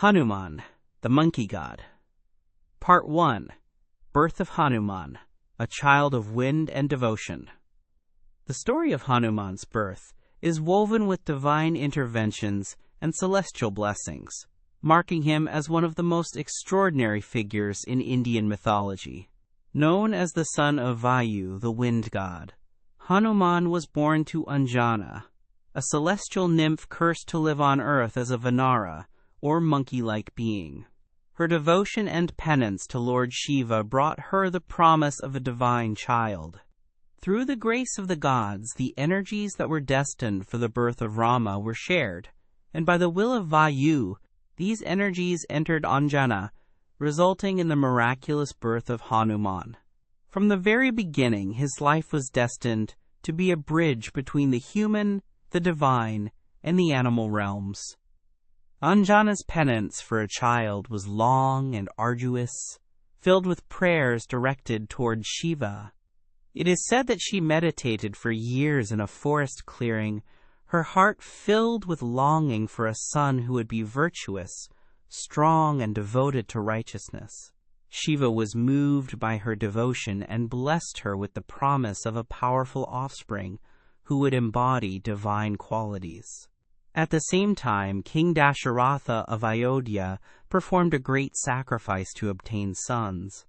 Hanuman, the Monkey God. Part 1. Birth of Hanuman, a child of wind and devotion. The story of Hanuman's birth is woven with divine interventions and celestial blessings, marking him as one of the most extraordinary figures in Indian mythology. Known as the son of Vayu, the wind god, Hanuman was born to Anjana, a celestial nymph cursed to live on earth as a Vanara, or monkey-like being. Her devotion and penance to Lord Shiva brought her the promise of a divine child. Through the grace of the gods, the energies that were destined for the birth of Rama were shared, and by the will of Vayu, these energies entered Anjana, resulting in the miraculous birth of Hanuman. From the very beginning, his life was destined to be a bridge between the human, the divine, and the animal realms. Anjana's penance for a child was long and arduous, filled with prayers directed toward Shiva. It is said that she meditated for years in a forest clearing, her heart filled with longing for a son who would be virtuous, strong, and devoted to righteousness. Shiva was moved by her devotion and blessed her with the promise of a powerful offspring who would embody divine qualities. At the same time, King Dasharatha of Ayodhya performed a great sacrifice to obtain sons,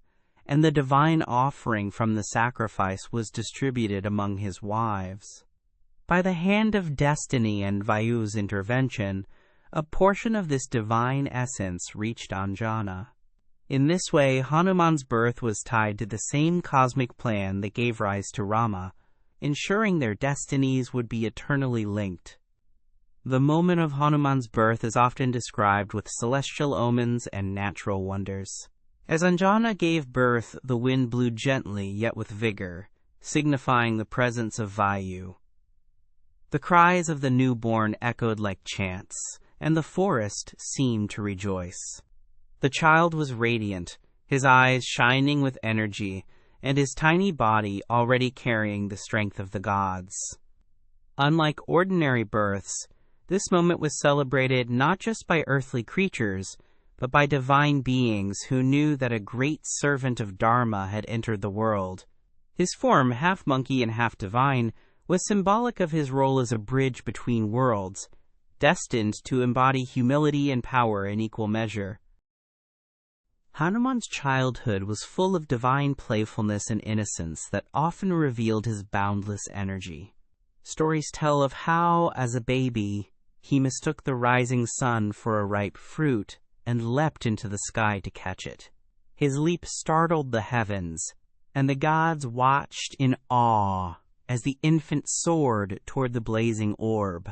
and the divine offering from the sacrifice was distributed among his wives. By the hand of destiny and Vayu's intervention, a portion of this divine essence reached Anjana. In this way, Hanuman's birth was tied to the same cosmic plan that gave rise to Rama, ensuring their destinies would be eternally linked. The moment of Hanuman's birth is often described with celestial omens and natural wonders. As Anjana gave birth, the wind blew gently yet with vigor, signifying the presence of Vayu. The cries of the newborn echoed like chants, and the forest seemed to rejoice. The child was radiant, his eyes shining with energy, and his tiny body already carrying the strength of the gods. Unlike ordinary births, this moment was celebrated not just by earthly creatures, but by divine beings who knew that a great servant of Dharma had entered the world. His form, half monkey and half divine, was symbolic of his role as a bridge between worlds, destined to embody humility and power in equal measure. Hanuman's childhood was full of divine playfulness and innocence that often revealed his boundless energy. Stories tell of how, as a baby, he mistook the rising sun for a ripe fruit and leapt into the sky to catch it. His leap startled the heavens, and the gods watched in awe as the infant soared toward the blazing orb.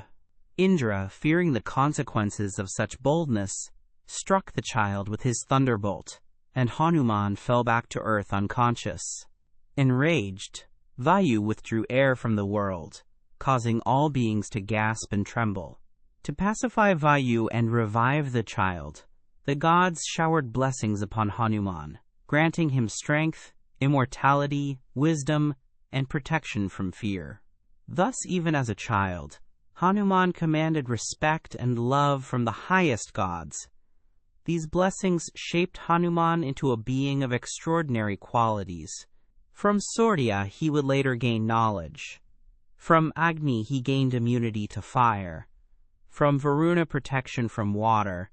Indra, fearing the consequences of such boldness, struck the child with his thunderbolt, and Hanuman fell back to earth unconscious. Enraged, Vayu withdrew air from the world, causing all beings to gasp and tremble. To pacify Vayu and revive the child, the gods showered blessings upon Hanuman, granting him strength, immortality, wisdom, and protection from fear. Thus, even as a child, Hanuman commanded respect and love from the highest gods. These blessings shaped Hanuman into a being of extraordinary qualities. From Surya he would later gain knowledge. From Agni he gained immunity to fire. From Varuna protection from water,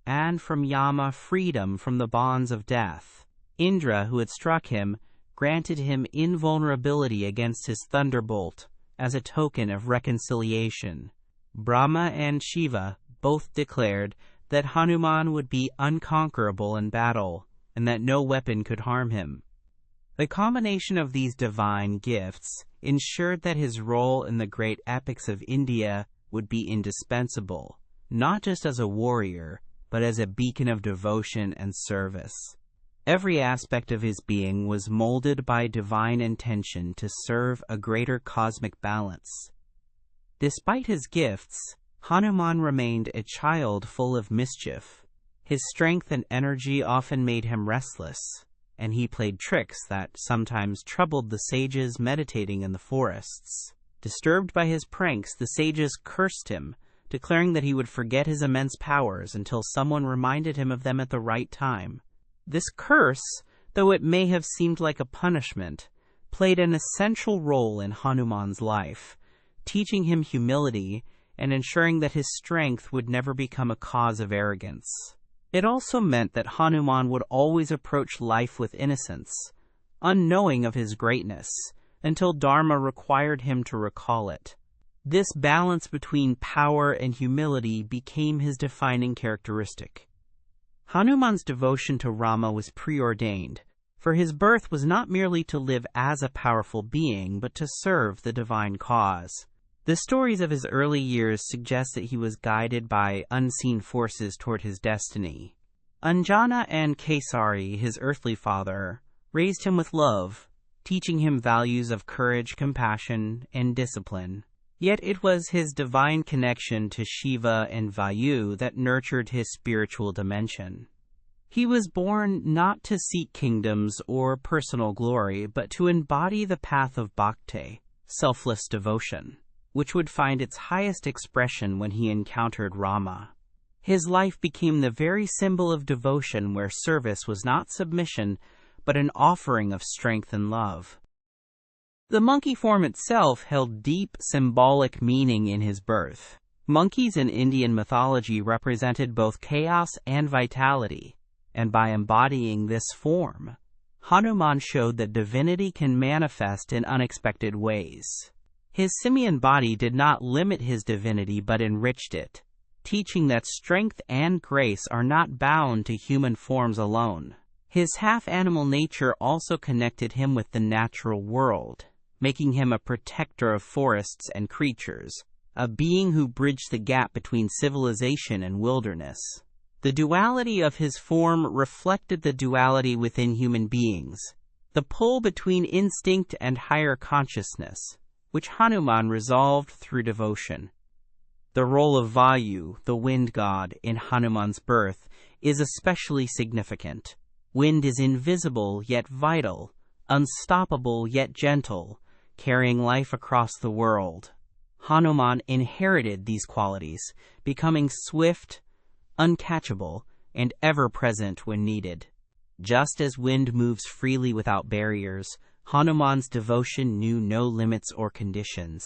and from Yama freedom from the bonds of death. Indra, who had struck him, granted him invulnerability against his thunderbolt as a token of reconciliation. Brahma and Shiva both declared that Hanuman would be unconquerable in battle, and that no weapon could harm him. The combination of these divine gifts ensured that his role in the great epics of India would be indispensable, not just as a warrior, but as a beacon of devotion and service. Every aspect of his being was molded by divine intention to serve a greater cosmic balance. Despite his gifts, Hanuman remained a child full of mischief. His strength and energy often made him restless, and he played tricks that sometimes troubled the sages meditating in the forests. Disturbed by his pranks, the sages cursed him, declaring that he would forget his immense powers until someone reminded him of them at the right time. This curse, though it may have seemed like a punishment, played an essential role in Hanuman's life, teaching him humility and ensuring that his strength would never become a cause of arrogance. It also meant that Hanuman would always approach life with innocence, unknowing of his greatness, until Dharma required him to recall it. This balance between power and humility became his defining characteristic. Hanuman's devotion to Rama was preordained, for his birth was not merely to live as a powerful being, but to serve the divine cause. The stories of his early years suggest that he was guided by unseen forces toward his destiny. Anjana and Kesari, his earthly father, raised him with love, teaching him values of courage, compassion, and discipline. Yet it was his divine connection to Shiva and Vayu that nurtured his spiritual dimension. He was born not to seek kingdoms or personal glory, but to embody the path of bhakti, selfless devotion, which would find its highest expression when he encountered Rama. His life became the very symbol of devotion, where service was not submission, but an offering of strength and love. The monkey form itself held deep symbolic meaning in his birth. Monkeys in Indian mythology represented both chaos and vitality, and by embodying this form, Hanuman showed that divinity can manifest in unexpected ways. His simian body did not limit his divinity but enriched it, teaching that strength and grace are not bound to human forms alone. His half-animal nature also connected him with the natural world, making him a protector of forests and creatures, a being who bridged the gap between civilization and wilderness. The duality of his form reflected the duality within human beings, the pull between instinct and higher consciousness, which Hanuman resolved through devotion. The role of Vayu, the wind god, in Hanuman's birth is especially significant. Wind is invisible yet vital, unstoppable yet gentle, carrying life across the world. Hanuman inherited these qualities, becoming swift, uncatchable, and ever-present when needed. Just as wind moves freely without barriers, Hanuman's devotion knew no limits or conditions.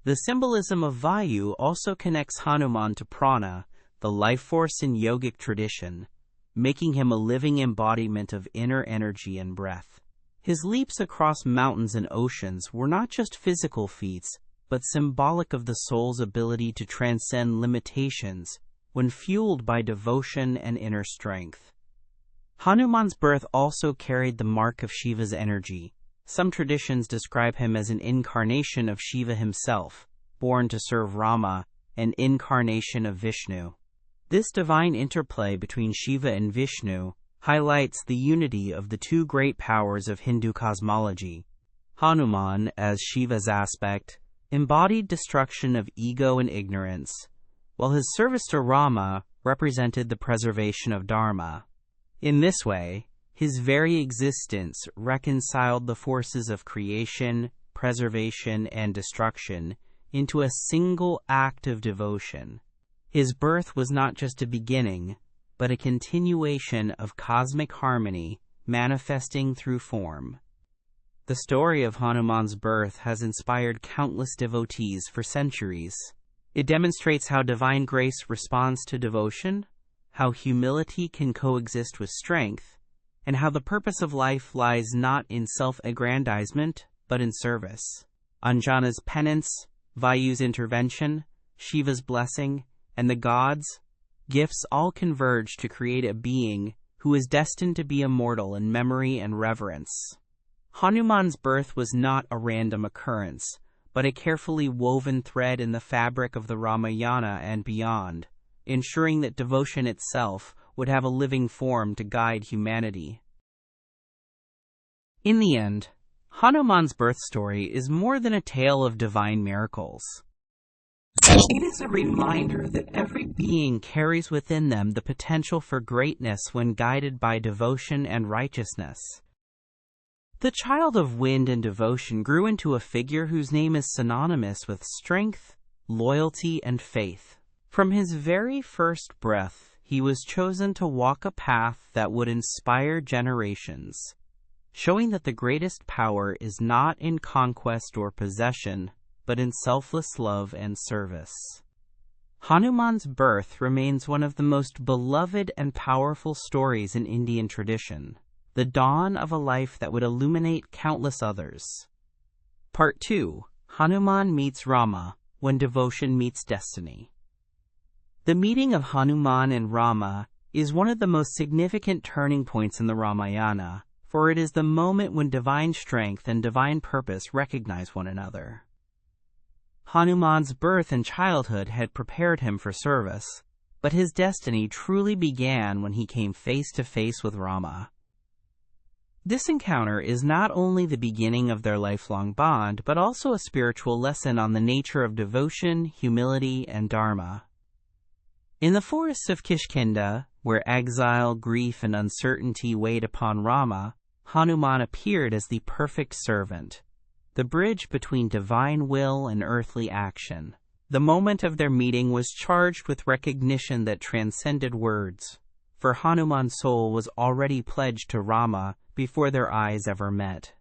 The symbolism of Vayu also connects Hanuman to prana, the life force in yogic tradition, making him a living embodiment of inner energy and breath. His leaps across mountains and oceans were not just physical feats, but symbolic of the soul's ability to transcend limitations when fueled by devotion and inner strength. Hanuman's birth also carried the mark of Shiva's energy. Some traditions describe him as an incarnation of Shiva himself, born to serve Rama, an incarnation of Vishnu. This divine interplay between Shiva and Vishnu highlights the unity of the two great powers of Hindu cosmology. Hanuman, as Shiva's aspect, embodied destruction of ego and ignorance, while his service to Rama represented the preservation of Dharma. In this way, his very existence reconciled the forces of creation, preservation, and destruction into a single act of devotion. His birth was not just a beginning, but a continuation of cosmic harmony manifesting through form. The story of Hanuman's birth has inspired countless devotees for centuries. It demonstrates how divine grace responds to devotion, how humility can coexist with strength, and how the purpose of life lies not in self-aggrandizement, but in service. Anjana's penance, Vayu's intervention, Shiva's blessing, and the gods' gifts all converge to create a being who is destined to be immortal in memory and reverence. Hanuman's birth was not a random occurrence, but a carefully woven thread in the fabric of the Ramayana and beyond, ensuring that devotion itself would have a living form to guide humanity. In the end, Hanuman's birth story is more than a tale of divine miracles. It is a reminder that every being carries within them the potential for greatness when guided by devotion and righteousness. The child of wind and devotion grew into a figure whose name is synonymous with strength, loyalty, and faith. From his very first breath, he was chosen to walk a path that would inspire generations, showing that the greatest power is not in conquest or possession, but in selfless love and service. Hanuman's birth remains one of the most beloved and powerful stories in Indian tradition, the dawn of a life that would illuminate countless others. Part 2. Hanuman Meets Rama, When Devotion Meets Destiny. The meeting of Hanuman and Rama is one of the most significant turning points in the Ramayana, for it is the moment when divine strength and divine purpose recognize one another. Hanuman's birth and childhood had prepared him for service, but his destiny truly began when he came face to face with Rama. This encounter is not only the beginning of their lifelong bond, but also a spiritual lesson on the nature of devotion, humility, and dharma. In the forests of Kishkinda, where exile, grief, and uncertainty weighed upon Rama, Hanuman appeared as the perfect servant, the bridge between divine will and earthly action. The moment of their meeting was charged with recognition that transcended words, for Hanuman's soul was already pledged to Rama before their eyes ever met.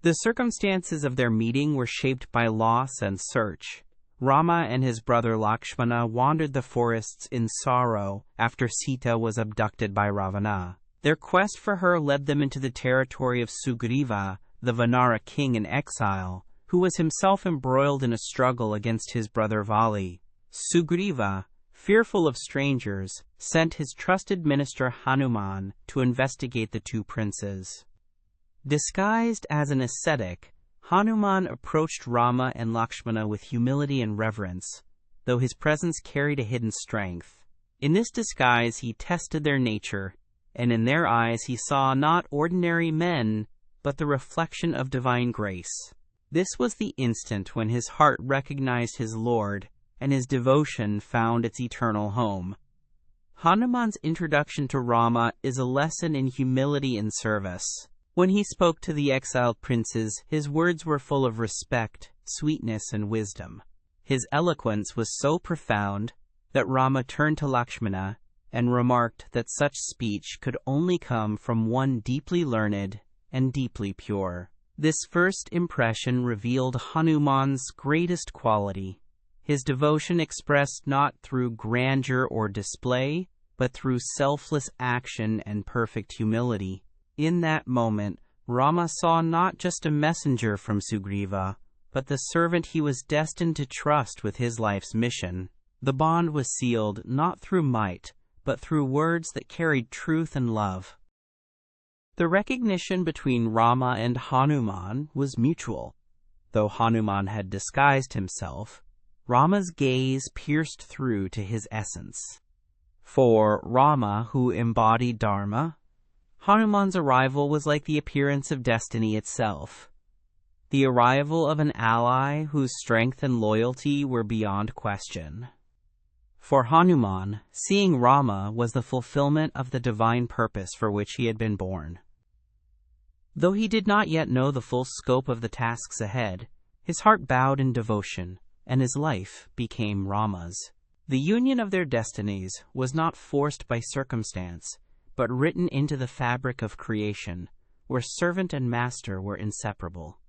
The circumstances of their meeting were shaped by loss and search. Rama and his brother Lakshmana wandered the forests in sorrow after Sita was abducted by Ravana. Their quest for her led them into the territory of Sugriva, the Vanara king in exile, who was himself embroiled in a struggle against his brother Vali. Sugriva, fearful of strangers, sent his trusted minister Hanuman to investigate the two princes. Disguised as an ascetic, Hanuman approached Rama and Lakshmana with humility and reverence, though his presence carried a hidden strength. In this disguise he tested their nature, and in their eyes he saw not ordinary men, but the reflection of divine grace. This was the instant when his heart recognized his Lord, and his devotion found its eternal home. Hanuman's introduction to Rama is a lesson in humility and service. When he spoke to the exiled princes, his words were full of respect, sweetness, and wisdom. His eloquence was so profound that Rama turned to Lakshmana and remarked that such speech could only come from one deeply learned and deeply pure. This first impression revealed Hanuman's greatest quality, his devotion expressed not through grandeur or display, but through selfless action and perfect humility. In that moment, Rama saw not just a messenger from Sugriva, but the servant he was destined to trust with his life's mission. The bond was sealed not through might, but through words that carried truth and love. The recognition between Rama and Hanuman was mutual. Though Hanuman had disguised himself, Rama's gaze pierced through to his essence. For Rama, who embodied Dharma, Hanuman's arrival was like the appearance of destiny itself, the arrival of an ally whose strength and loyalty were beyond question. For Hanuman, seeing Rama was the fulfillment of the divine purpose for which he had been born. Though he did not yet know the full scope of the tasks ahead, his heart bowed in devotion, and his life became Rama's. The union of their destinies was not forced by circumstance, but written into the fabric of creation, where servant and master were inseparable.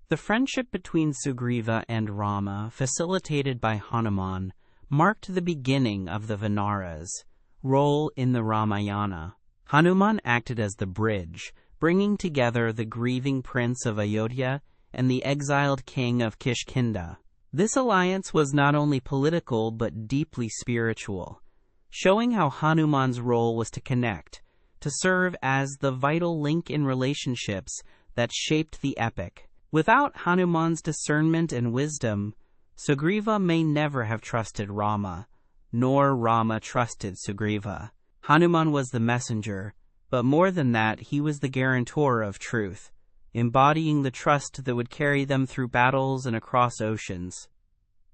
The friendship between Sugriva and Rama, facilitated by Hanuman, marked the beginning of the Vanara's role in the Ramayana. Hanuman acted as the bridge, bringing together the grieving prince of Ayodhya and the exiled king of Kishkinda. This alliance was not only political but deeply spiritual, showing how Hanuman's role was to connect, to serve as the vital link in relationships that shaped the epic. Without Hanuman's discernment and wisdom, Sugriva may never have trusted Rama, nor Rama trusted Sugriva. Hanuman was the messenger, but more than that, he was the guarantor of truth, embodying the trust that would carry them through battles and across oceans.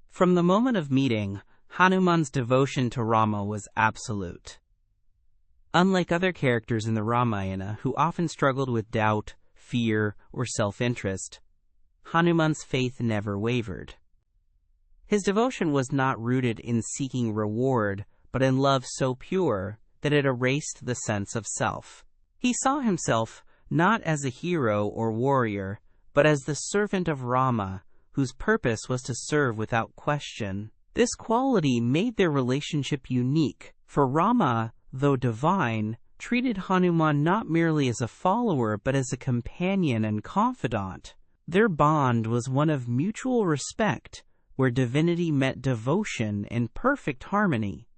From the moment of meeting, Hanuman's devotion to Rama was absolute. Unlike other characters in the Ramayana who often struggled with doubt, fear, or self-interest, Hanuman's faith never wavered. His devotion was not rooted in seeking reward, but in love so pure that it erased the sense of self. He saw himself not as a hero or warrior, but as the servant of Rama, whose purpose was to serve without question. This quality made their relationship unique, for Rama, though divine, treated Hanuman not merely as a follower but as a companion and confidant. Their bond was one of mutual respect, where divinity met devotion in perfect harmony.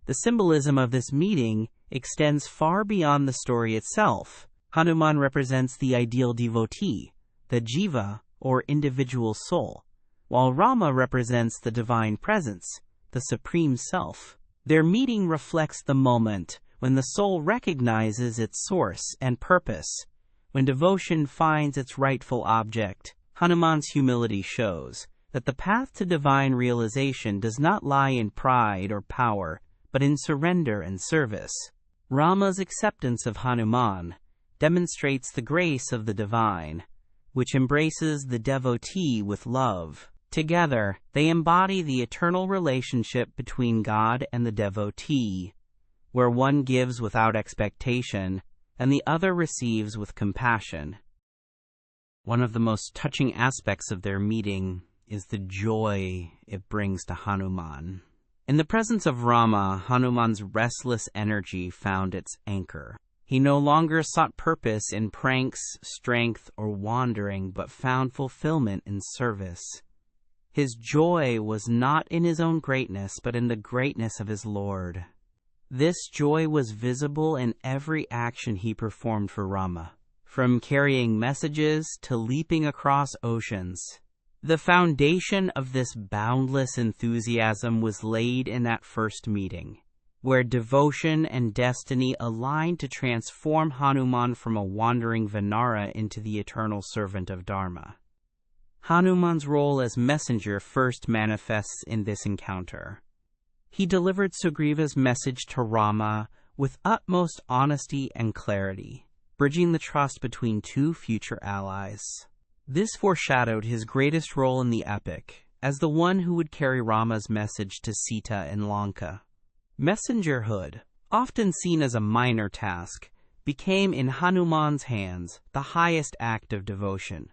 The symbolism of this meeting extends far beyond the story itself. Hanuman represents the ideal devotee, the jiva, or individual soul, while Rama represents the divine presence, the supreme self. Their meeting reflects the moment when the soul recognizes its source and purpose, when devotion finds its rightful object. Hanuman's humility shows that the path to divine realization does not lie in pride or power, but in surrender and service. Rama's acceptance of Hanuman demonstrates the grace of the divine, which embraces the devotee with love. Together, they embody the eternal relationship between God and the devotee, where one gives without expectation and the other receives with compassion. One of the most touching aspects of their meeting is the joy it brings to Hanuman. In the presence of Rama, Hanuman's restless energy found its anchor. He no longer sought purpose in pranks, strength, or wandering, but found fulfillment in service. His joy was not in his own greatness, but in the greatness of his Lord. This joy was visible in every action he performed for Rama, from carrying messages to leaping across oceans. The foundation of this boundless enthusiasm was laid in that first meeting, where devotion and destiny aligned to transform Hanuman from a wandering Vanara into the eternal servant of Dharma. Hanuman's role as messenger first manifests in this encounter. He delivered Sugriva's message to Rama with utmost honesty and clarity, bridging the trust between two future allies. This foreshadowed his greatest role in the epic, as the one who would carry Rama's message to Sita in Lanka. Messengerhood, often seen as a minor task, became in Hanuman's hands the highest act of devotion,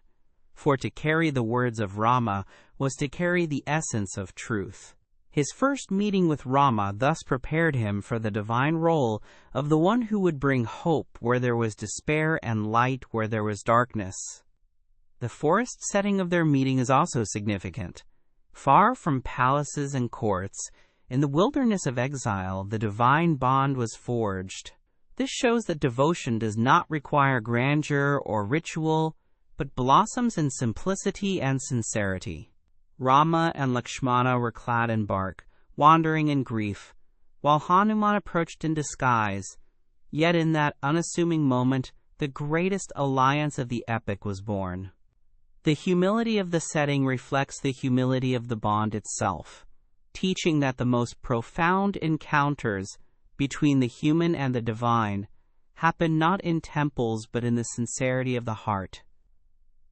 for to carry the words of Rama was to carry the essence of truth. His first meeting with Rama thus prepared him for the divine role of the one who would bring hope where there was despair and light where there was darkness. The forest setting of their meeting is also significant. Far from palaces and courts, in the wilderness of exile, the divine bond was forged. This shows that devotion does not require grandeur or ritual, but blossoms in simplicity and sincerity. Rama and Lakshmana were clad in bark, wandering in grief, while Hanuman approached in disguise. Yet in that unassuming moment, the greatest alliance of the epic was born. The humility of the setting reflects the humility of the bond itself, teaching that the most profound encounters between the human and the divine happen not in temples but in the sincerity of the heart.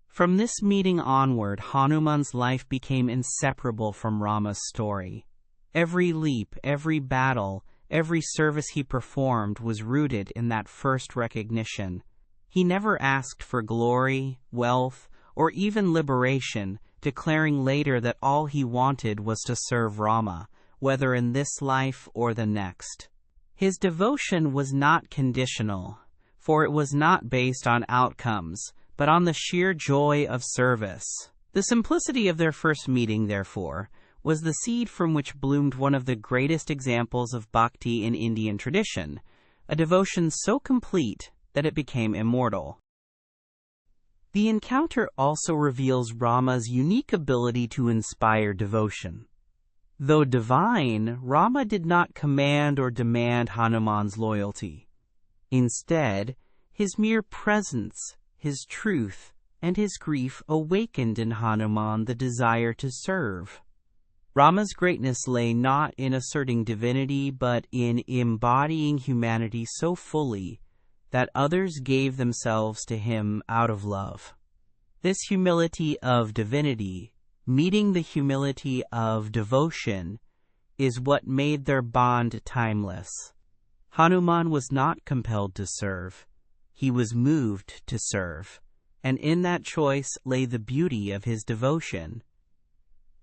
From this meeting onward, Hanuman's life became inseparable from Rama's story. Every leap, every battle, every service he performed was rooted in that first recognition. He never asked for glory, wealth, or even liberation, declaring later that all he wanted was to serve Rama, whether in this life or the next. His devotion was not conditional, for it was not based on outcomes, but on the sheer joy of service. The simplicity of their first meeting, therefore, was the seed from which bloomed one of the greatest examples of bhakti in Indian tradition, a devotion so complete that it became immortal. The encounter also reveals Rama's unique ability to inspire devotion. Though divine, Rama did not command or demand Hanuman's loyalty. Instead, his mere presence, his truth, and his grief awakened in Hanuman the desire to serve. Rama's greatness lay not in asserting divinity, but in embodying humanity so fully that others gave themselves to him out of love. This humility of divinity Meeting the humility of devotion is what made their bond timeless. Hanuman was not compelled to serve. He was moved to serve, and in that choice lay the beauty of his devotion.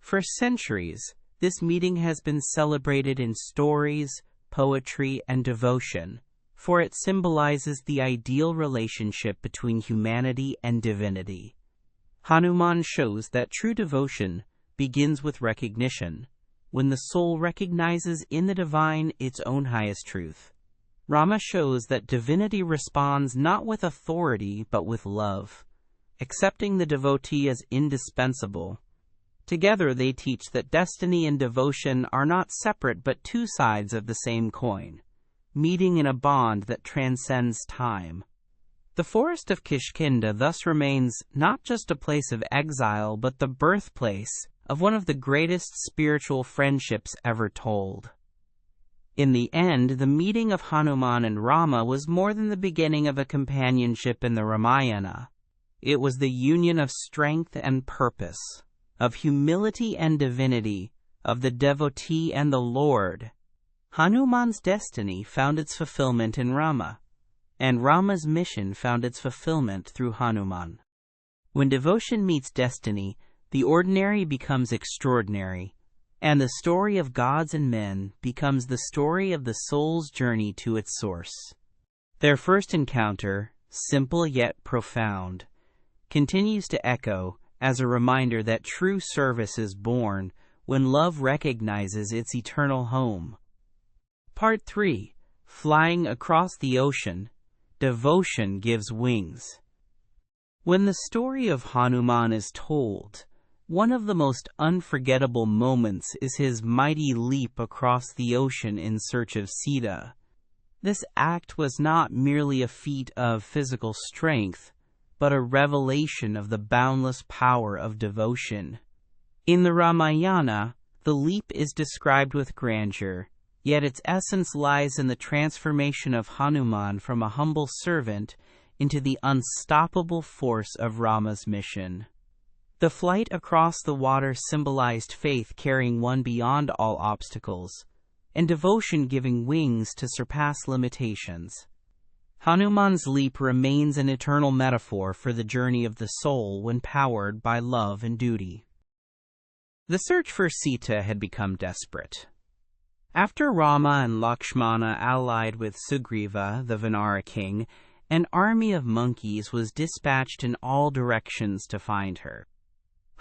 For centuries, this meeting has been celebrated in stories, poetry, and devotion, for it symbolizes the ideal relationship between humanity and divinity. Hanuman shows that true devotion begins with recognition, when the soul recognizes in the divine its own highest truth. Rama shows that divinity responds not with authority but with love, accepting the devotee as indispensable. Together they teach that destiny and devotion are not separate but two sides of the same coin, meeting in a bond that transcends time. The forest of Kishkinda thus remains not just a place of exile but the birthplace of one of the greatest spiritual friendships ever told. In the end, the meeting of Hanuman and Rama was more than the beginning of a companionship in the Ramayana. It was the union of strength and purpose, of humility and divinity, of the devotee and the Lord. Hanuman's destiny found its fulfillment in Rama, and Rama's mission found its fulfillment through Hanuman. When devotion meets destiny, the ordinary becomes extraordinary, and the story of gods and men becomes the story of the soul's journey to its source. Their first encounter, simple yet profound, continues to echo as a reminder that true service is born when love recognizes its eternal home. Part 3. Flying across the ocean, devotion gives wings. When the story of Hanuman is told, one of the most unforgettable moments is his mighty leap across the ocean in search of Sita. This act was not merely a feat of physical strength, but a revelation of the boundless power of devotion. In the Ramayana, the leap is described with grandeur, yet its essence lies in the transformation of Hanuman from a humble servant into the unstoppable force of Rama's mission. The flight across the water symbolized faith carrying one beyond all obstacles, and devotion giving wings to surpass limitations. Hanuman's leap remains an eternal metaphor for the journey of the soul when powered by love and duty. The search for Sita had become desperate. After Rama and Lakshmana allied with Sugriva, the Vanara king, an army of monkeys was dispatched in all directions to find her.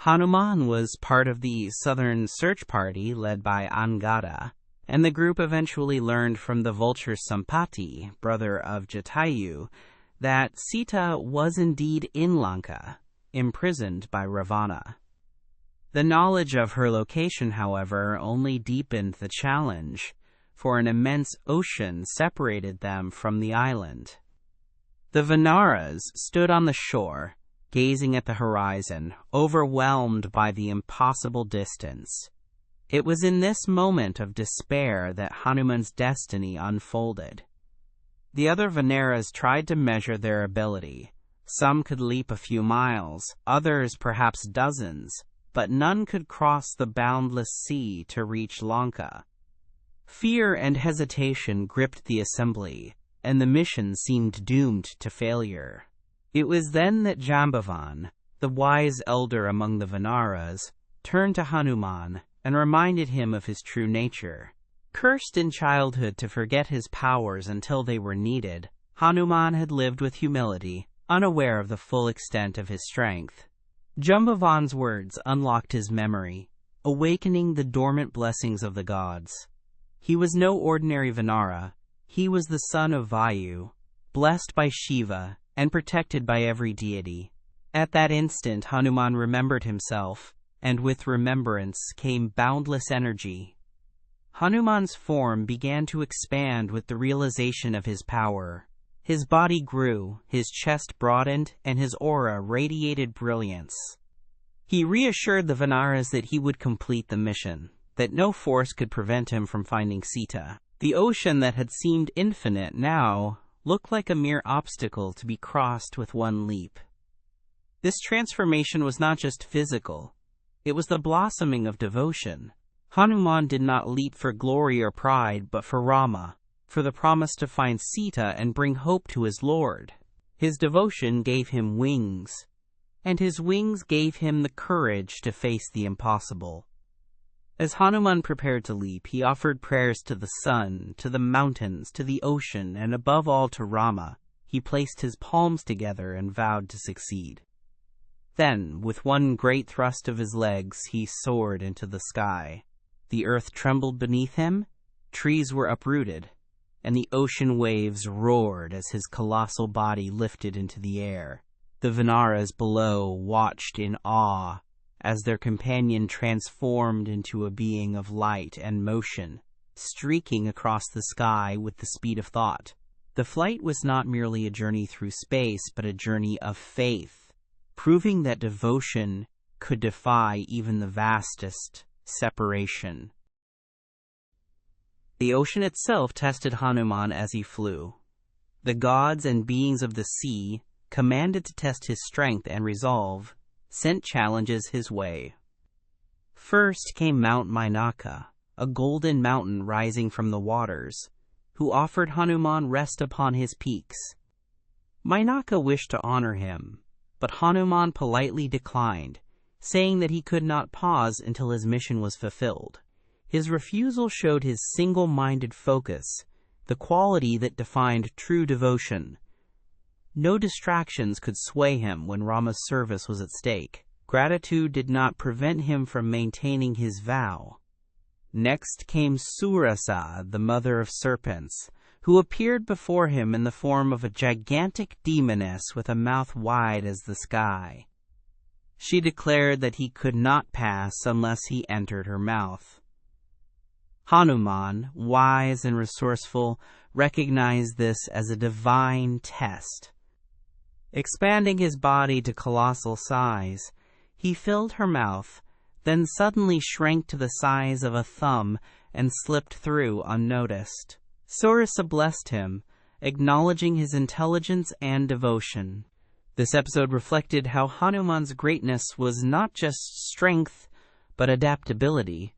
Hanuman was part of the southern search party led by Angada, and the group eventually learned from the vulture Sampati, brother of Jatayu, that Sita was indeed in Lanka, imprisoned by Ravana. The knowledge of her location, however, only deepened the challenge, for an immense ocean separated them from the island. The Vanaras stood on the shore, gazing at the horizon, overwhelmed by the impossible distance. It was in this moment of despair that Hanuman's destiny unfolded. The other Vanaras tried to measure their ability. Some could leap a few miles, others perhaps dozens, but none could cross the boundless sea to reach Lanka. Fear and hesitation gripped the assembly, and the mission seemed doomed to failure. It was then that Jambavan, the wise elder among the Vanaras, turned to Hanuman and reminded him of his true nature. Cursed in childhood to forget his powers until they were needed, Hanuman had lived with humility, unaware of the full extent of his strength. Jambavan's words unlocked his memory, awakening the dormant blessings of the gods. He was no ordinary Vanara. He was the son of Vayu, blessed by Shiva and protected by every deity. At that instant, Hanuman remembered himself, and with remembrance came boundless energy. Hanuman's form began to expand with the realization of his power. His body grew, his chest broadened, and his aura radiated brilliance. He reassured the Vanaras that he would complete the mission, that no force could prevent him from finding Sita. The ocean that had seemed infinite now looked like a mere obstacle to be crossed with one leap. This transformation was not just physical. It was the blossoming of devotion. Hanuman did not leap for glory or pride, but for Rama, for the promise to find Sita and bring hope to his Lord. His devotion gave him wings, and his wings gave him the courage to face the impossible. As Hanuman prepared to leap, he offered prayers to the sun, to the mountains, to the ocean, and above all to Rama. He placed his palms together and vowed to succeed. Then, with one great thrust of his legs, he soared into the sky. The earth trembled beneath him, trees were uprooted, and the ocean waves roared as his colossal body lifted into the air. The Vanaras below watched in awe as their companion transformed into a being of light and motion, streaking across the sky with the speed of thought. The flight was not merely a journey through space, but a journey of faith, proving that devotion could defy even the vastest separation. The ocean itself tested Hanuman as he flew. The gods and beings of the sea, commanded to test his strength and resolve, sent challenges his way. First came Mount Mainaka, a golden mountain rising from the waters, who offered Hanuman rest upon his peaks. Mainaka wished to honor him, but Hanuman politely declined, saying that he could not pause until his mission was fulfilled. His refusal showed his single-minded focus, the quality that defined true devotion. No distractions could sway him when Rama's service was at stake. Gratitude did not prevent him from maintaining his vow. Next came Surasa, the mother of serpents, who appeared before him in the form of a gigantic demoness with a mouth wide as the sky. She declared that he could not pass unless he entered her mouth. Hanuman, wise and resourceful, recognized this as a divine test. Expanding his body to colossal size, he filled her mouth, then suddenly shrank to the size of a thumb and slipped through unnoticed. Surasa blessed him, acknowledging his intelligence and devotion. This episode reflected how Hanuman's greatness was not just strength, but adaptability,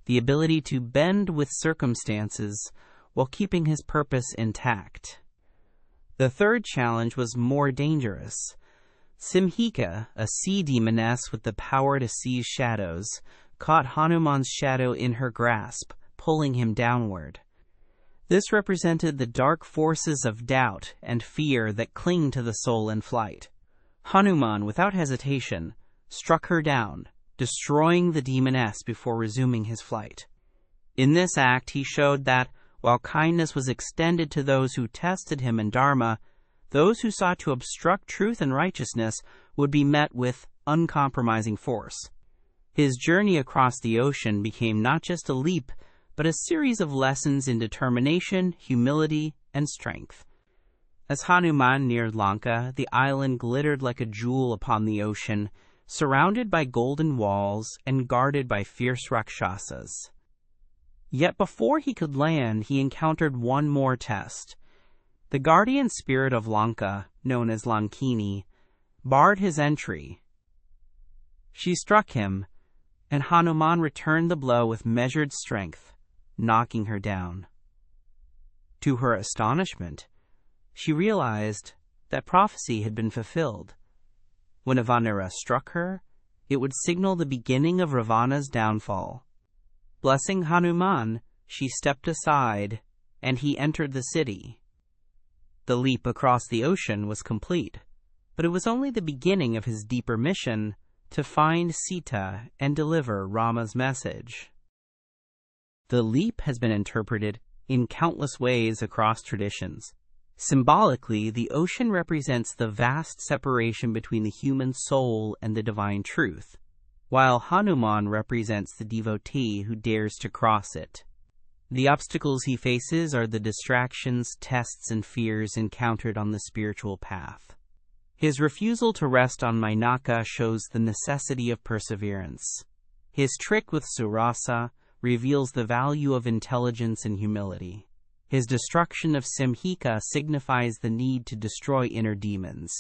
the ability to bend with circumstances while keeping his purpose intact. The third challenge was more dangerous. Simhika, a sea demoness with the power to seize shadows, caught Hanuman's shadow in her grasp, pulling him downward. This represented the dark forces of doubt and fear that cling to the soul in flight. Hanuman, without hesitation, struck her down, destroying the demoness before resuming his flight. In this act, he showed that, while kindness was extended to those who tested him in Dharma, those who sought to obstruct truth and righteousness would be met with uncompromising force. His journey across the ocean became not just a leap, but a series of lessons in determination, humility, and strength. As Hanuman neared Lanka, the island glittered like a jewel upon the ocean, surrounded by golden walls and guarded by fierce Rakshasas. Yet before he could land, he encountered one more test. The guardian spirit of Lanka, known as Lankini, barred his entry. She struck him, and Hanuman returned the blow with measured strength, knocking her down. To her astonishment, she realized that prophecy had been fulfilled. When a Vanara struck her, it would signal the beginning of Ravana's downfall. Blessing Hanuman, she stepped aside, and he entered the city. The leap across the ocean was complete, but it was only the beginning of his deeper mission to find Sita and deliver Rama's message. The leap has been interpreted in countless ways across traditions. Symbolically, the ocean represents the vast separation between the human soul and the divine truth, while Hanuman represents the devotee who dares to cross it. The obstacles he faces are the distractions, tests, and fears encountered on the spiritual path. His refusal to rest on Mainaka shows the necessity of perseverance. His trick with Surasa reveals the value of intelligence and humility. His destruction of Simhika signifies the need to destroy inner demons,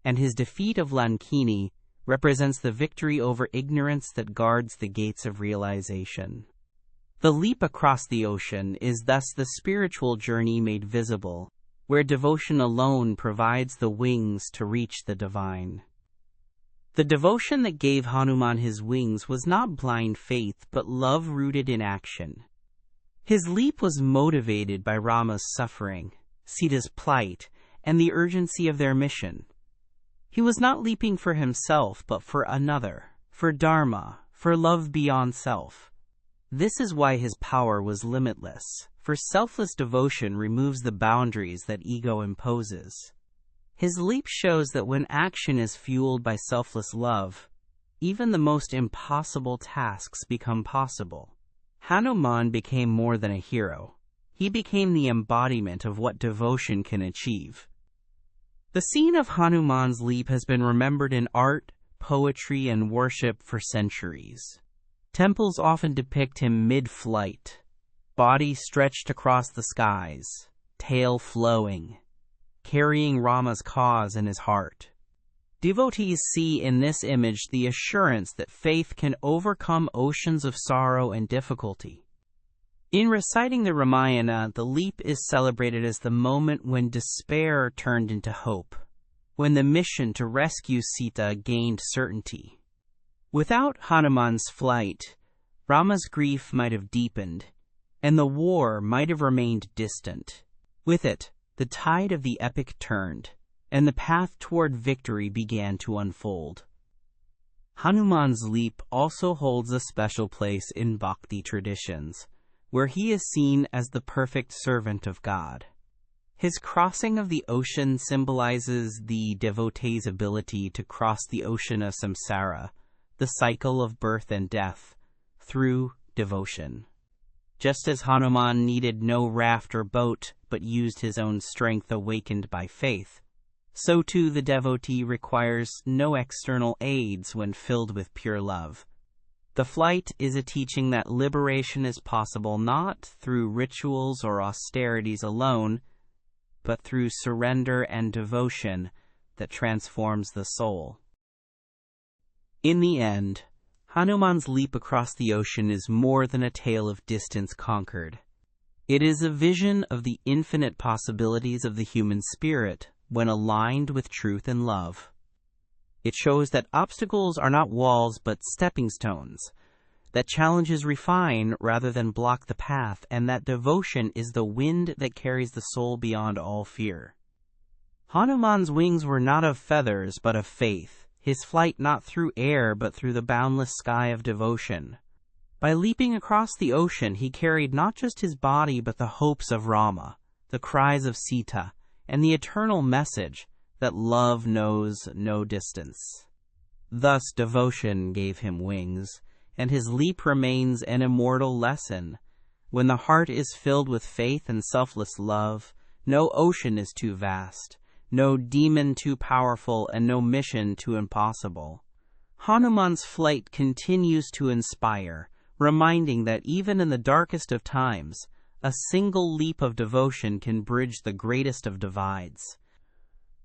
and his defeat of Lankini represents the victory over ignorance that guards the gates of realization. The leap across the ocean is thus the spiritual journey made visible, where devotion alone provides the wings to reach the divine. The devotion that gave Hanuman his wings was not blind faith, but love rooted in action. His leap was motivated by Rama's suffering, Sita's plight, and the urgency of their mission. He was not leaping for himself, but for another, for Dharma, for love beyond self. This is why his power was limitless, for selfless devotion removes the boundaries that ego imposes. His leap shows that when action is fueled by selfless love, even the most impossible tasks become possible. Hanuman became more than a hero. He became the embodiment of what devotion can achieve. The scene of Hanuman's leap has been remembered in art, poetry, and worship for centuries. Temples often depict him mid-flight, body stretched across the skies, tail flowing, carrying Rama's cause in his heart. Devotees see in this image the assurance that faith can overcome oceans of sorrow and difficulty. In reciting the Ramayana, the leap is celebrated as the moment when despair turned into hope, when the mission to rescue Sita gained certainty. Without Hanuman's flight, Rama's grief might have deepened, and the war might have remained distant. With it, the tide of the epic turned, and the path toward victory began to unfold. Hanuman's leap also holds a special place in bhakti traditions, where he is seen as the perfect servant of God. His crossing of the ocean symbolizes the devotee's ability to cross the ocean of samsara, the cycle of birth and death, through devotion. Just as Hanuman needed no raft or boat, but used his own strength awakened by faith, so too the devotee requires no external aids when filled with pure love. The flight is a teaching that liberation is possible not through rituals or austerities alone, but through surrender and devotion that transforms the soul. In the end, Hanuman's leap across the ocean is more than a tale of distance conquered. It is a vision of the infinite possibilities of the human spirit when aligned with truth and love. It shows that obstacles are not walls but stepping stones, that challenges refine rather than block the path, and that devotion is the wind that carries the soul beyond all fear. Hanuman's wings were not of feathers but of faith, his flight not through air but through the boundless sky of devotion. By leaping across the ocean, he carried not just his body but the hopes of Rama, the cries of Sita, and the eternal message that love knows no distance. Thus devotion gave him wings, and his leap remains an immortal lesson. When the heart is filled with faith and selfless love, no ocean is too vast, no demon too powerful, and no mission too impossible. Hanuman's flight continues to inspire, reminding that even in the darkest of times, a single leap of devotion can bridge the greatest of divides.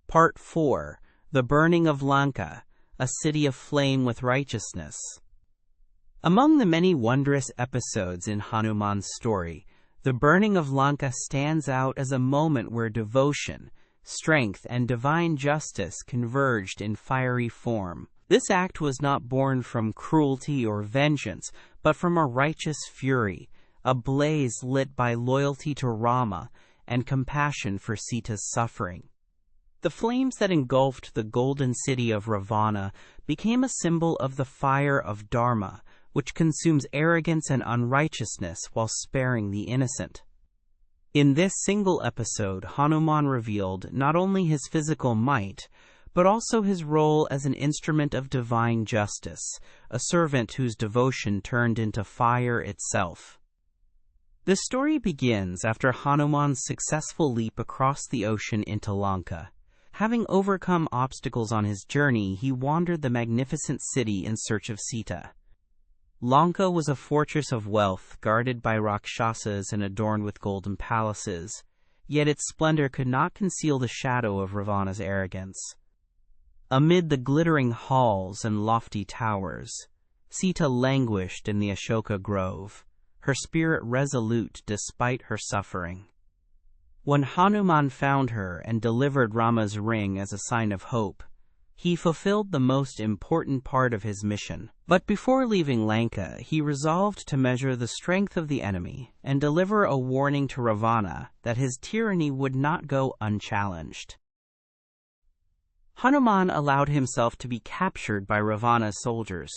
Part 4. The Burning of Lanka, a city aflame with righteousness. Among the many wondrous episodes in Hanuman's story, the Burning of Lanka stands out as a moment where devotion, strength, and divine justice converged in fiery form. This act was not born from cruelty or vengeance, but from a righteous fury, a blaze lit by loyalty to Rama and compassion for Sita's suffering. The flames that engulfed the golden city of Ravana became a symbol of the fire of Dharma, which consumes arrogance and unrighteousness while sparing the innocent. In this single episode, Hanuman revealed not only his physical might, but also his role as an instrument of divine justice, a servant whose devotion turned into fire itself. The story begins after Hanuman's successful leap across the ocean into Lanka. Having overcome obstacles on his journey, he wandered the magnificent city in search of Sita. Lanka was a fortress of wealth, guarded by Rakshasas and adorned with golden palaces, yet its splendor could not conceal the shadow of Ravana's arrogance. Amid the glittering halls and lofty towers, Sita languished in the Ashoka grove, her spirit resolute despite her suffering. When Hanuman found her and delivered Rama's ring as a sign of hope, he fulfilled the most important part of his mission. But before leaving Lanka, he resolved to measure the strength of the enemy and deliver a warning to Ravana that his tyranny would not go unchallenged. Hanuman allowed himself to be captured by Ravana's soldiers.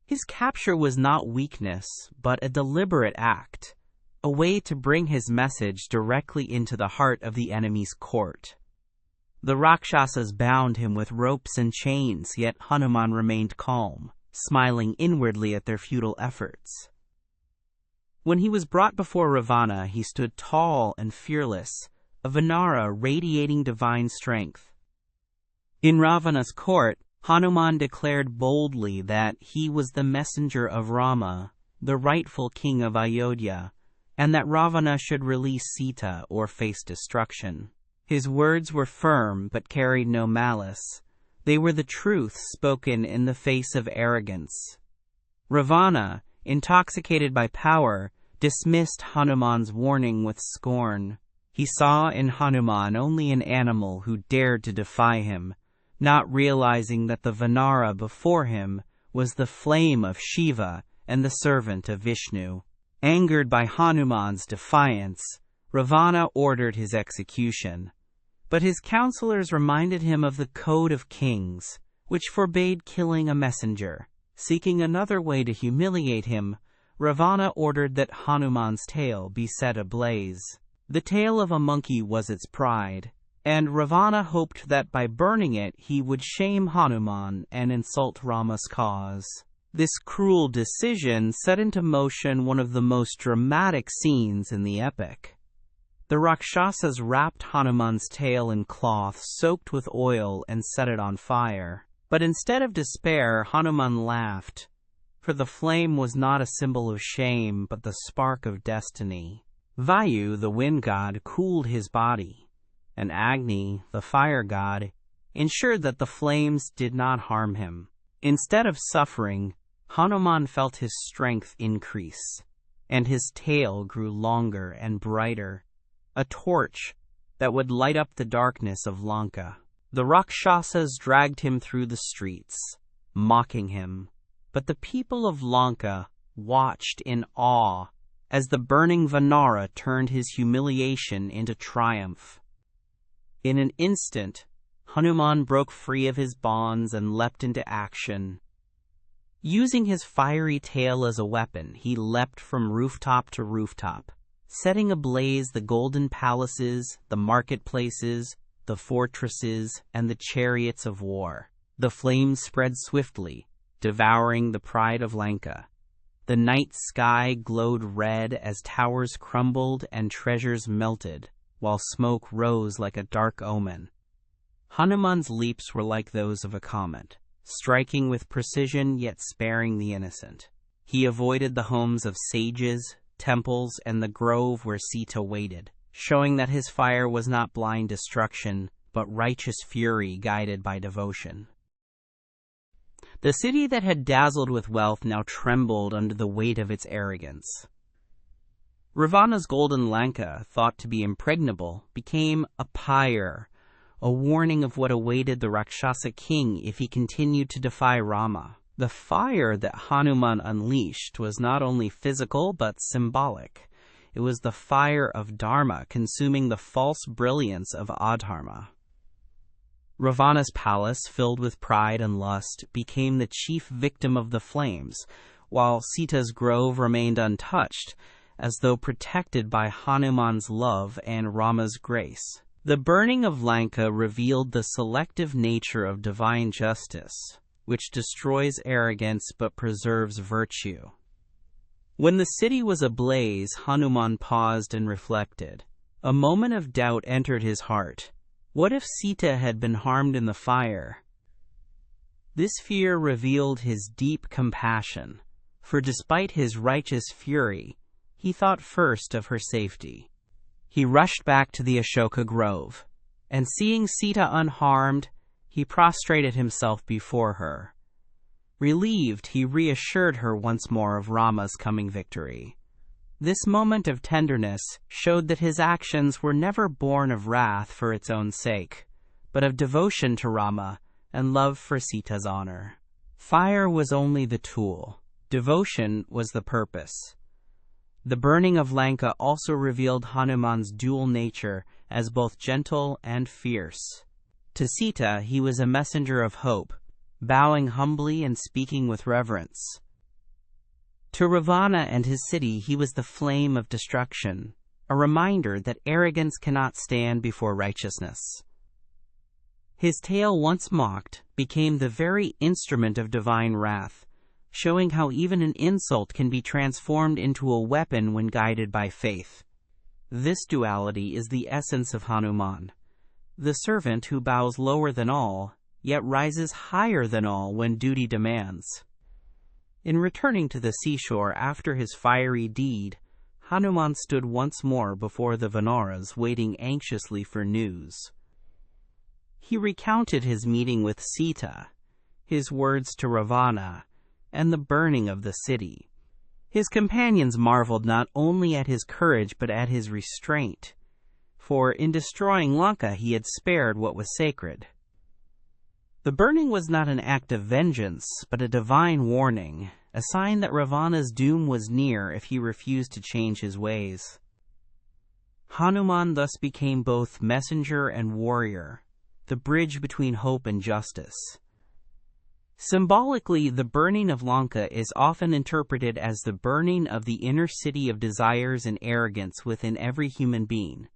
His capture was not weakness, but a deliberate act, a way to bring his message directly into the heart of the enemy's court. The Rakshasas bound him with ropes and chains, yet Hanuman remained calm, smiling inwardly at their futile efforts. When he was brought before Ravana, he stood tall and fearless, a Vanara radiating divine strength. In Ravana's court, Hanuman declared boldly that he was the messenger of Rama, the rightful king of Ayodhya, and that Ravana should release Sita or face destruction. His words were firm but carried no malice. They were the truth spoken in the face of arrogance. Ravana, intoxicated by power, dismissed Hanuman's warning with scorn. He saw in Hanuman only an animal who dared to defy him, not realizing that the Vanara before him was the flame of Shiva and the servant of Vishnu. Angered by Hanuman's defiance, Ravana ordered his execution. But his counselors reminded him of the Code of Kings, which forbade killing a messenger. Seeking another way to humiliate him, Ravana ordered that Hanuman's tail be set ablaze. The tail of a monkey was its pride, and Ravana hoped that by burning it he would shame Hanuman and insult Rama's cause. This cruel decision set into motion one of the most dramatic scenes in the epic. The Rakshasas wrapped Hanuman's tail in cloth soaked with oil and set it on fire. But instead of despair, Hanuman laughed, for the flame was not a symbol of shame but the spark of destiny. Vayu, the wind god, cooled his body, and Agni, the fire god, ensured that the flames did not harm him. Instead of suffering, Hanuman felt his strength increase, and his tail grew longer and brighter, a torch that would light up the darkness of Lanka. The Rakshasas dragged him through the streets, mocking him, but the people of Lanka watched in awe as the burning Vanara turned his humiliation into triumph. In an instant, Hanuman broke free of his bonds and leapt into action. Using his fiery tail as a weapon, he leapt from rooftop to rooftop, setting ablaze the golden palaces, the marketplaces, the fortresses, and the chariots of war. The flames spread swiftly, devouring the pride of Lanka. The night sky glowed red as towers crumbled and treasures melted, while smoke rose like a dark omen. Hanuman's leaps were like those of a comet, striking with precision yet sparing the innocent. He avoided the homes of sages, temples, and the grove where Sita waited, showing that his fire was not blind destruction, but righteous fury guided by devotion. The city that had dazzled with wealth now trembled under the weight of its arrogance. Ravana's golden Lanka, thought to be impregnable, became a pyre, a warning of what awaited the Rakshasa king if he continued to defy Rama. The fire that Hanuman unleashed was not only physical but symbolic. It was the fire of Dharma consuming the false brilliance of Adharma. Ravana's palace, filled with pride and lust, became the chief victim of the flames, while Sita's grove remained untouched, as though protected by Hanuman's love and Rama's grace. The burning of Lanka revealed the selective nature of divine justice, which destroys arrogance but preserves virtue. When the city was ablaze, Hanuman paused and reflected. A moment of doubt entered his heart. What if Sita had been harmed in the fire? This fear revealed his deep compassion, for despite his righteous fury, he thought first of her safety. He rushed back to the Ashoka grove, and seeing Sita unharmed, he prostrated himself before her. Relieved, he reassured her once more of Rama's coming victory. This moment of tenderness showed that his actions were never born of wrath for its own sake, but of devotion to Rama and love for Sita's honor. Fire was only the tool. Devotion was the purpose. The burning of Lanka also revealed Hanuman's dual nature as both gentle and fierce. To Sita, he was a messenger of hope, bowing humbly and speaking with reverence. To Ravana and his city, he was the flame of destruction, a reminder that arrogance cannot stand before righteousness. His tale, once mocked, became the very instrument of divine wrath, showing how even an insult can be transformed into a weapon when guided by faith. This duality is the essence of Hanuman, the servant who bows lower than all, yet rises higher than all when duty demands. In returning to the seashore after his fiery deed, Hanuman stood once more before the Vanaras, waiting anxiously for news. He recounted his meeting with Sita, his words to Ravana, and the burning of the city. His companions marveled not only at his courage but at his restraint, for in destroying Lanka he had spared what was sacred. The burning was not an act of vengeance, but a divine warning, a sign that Ravana's doom was near if he refused to change his ways. Hanuman thus became both messenger and warrior, the bridge between hope and justice. Symbolically, the burning of Lanka is often interpreted as the burning of the inner city of desires and arrogance within every human being.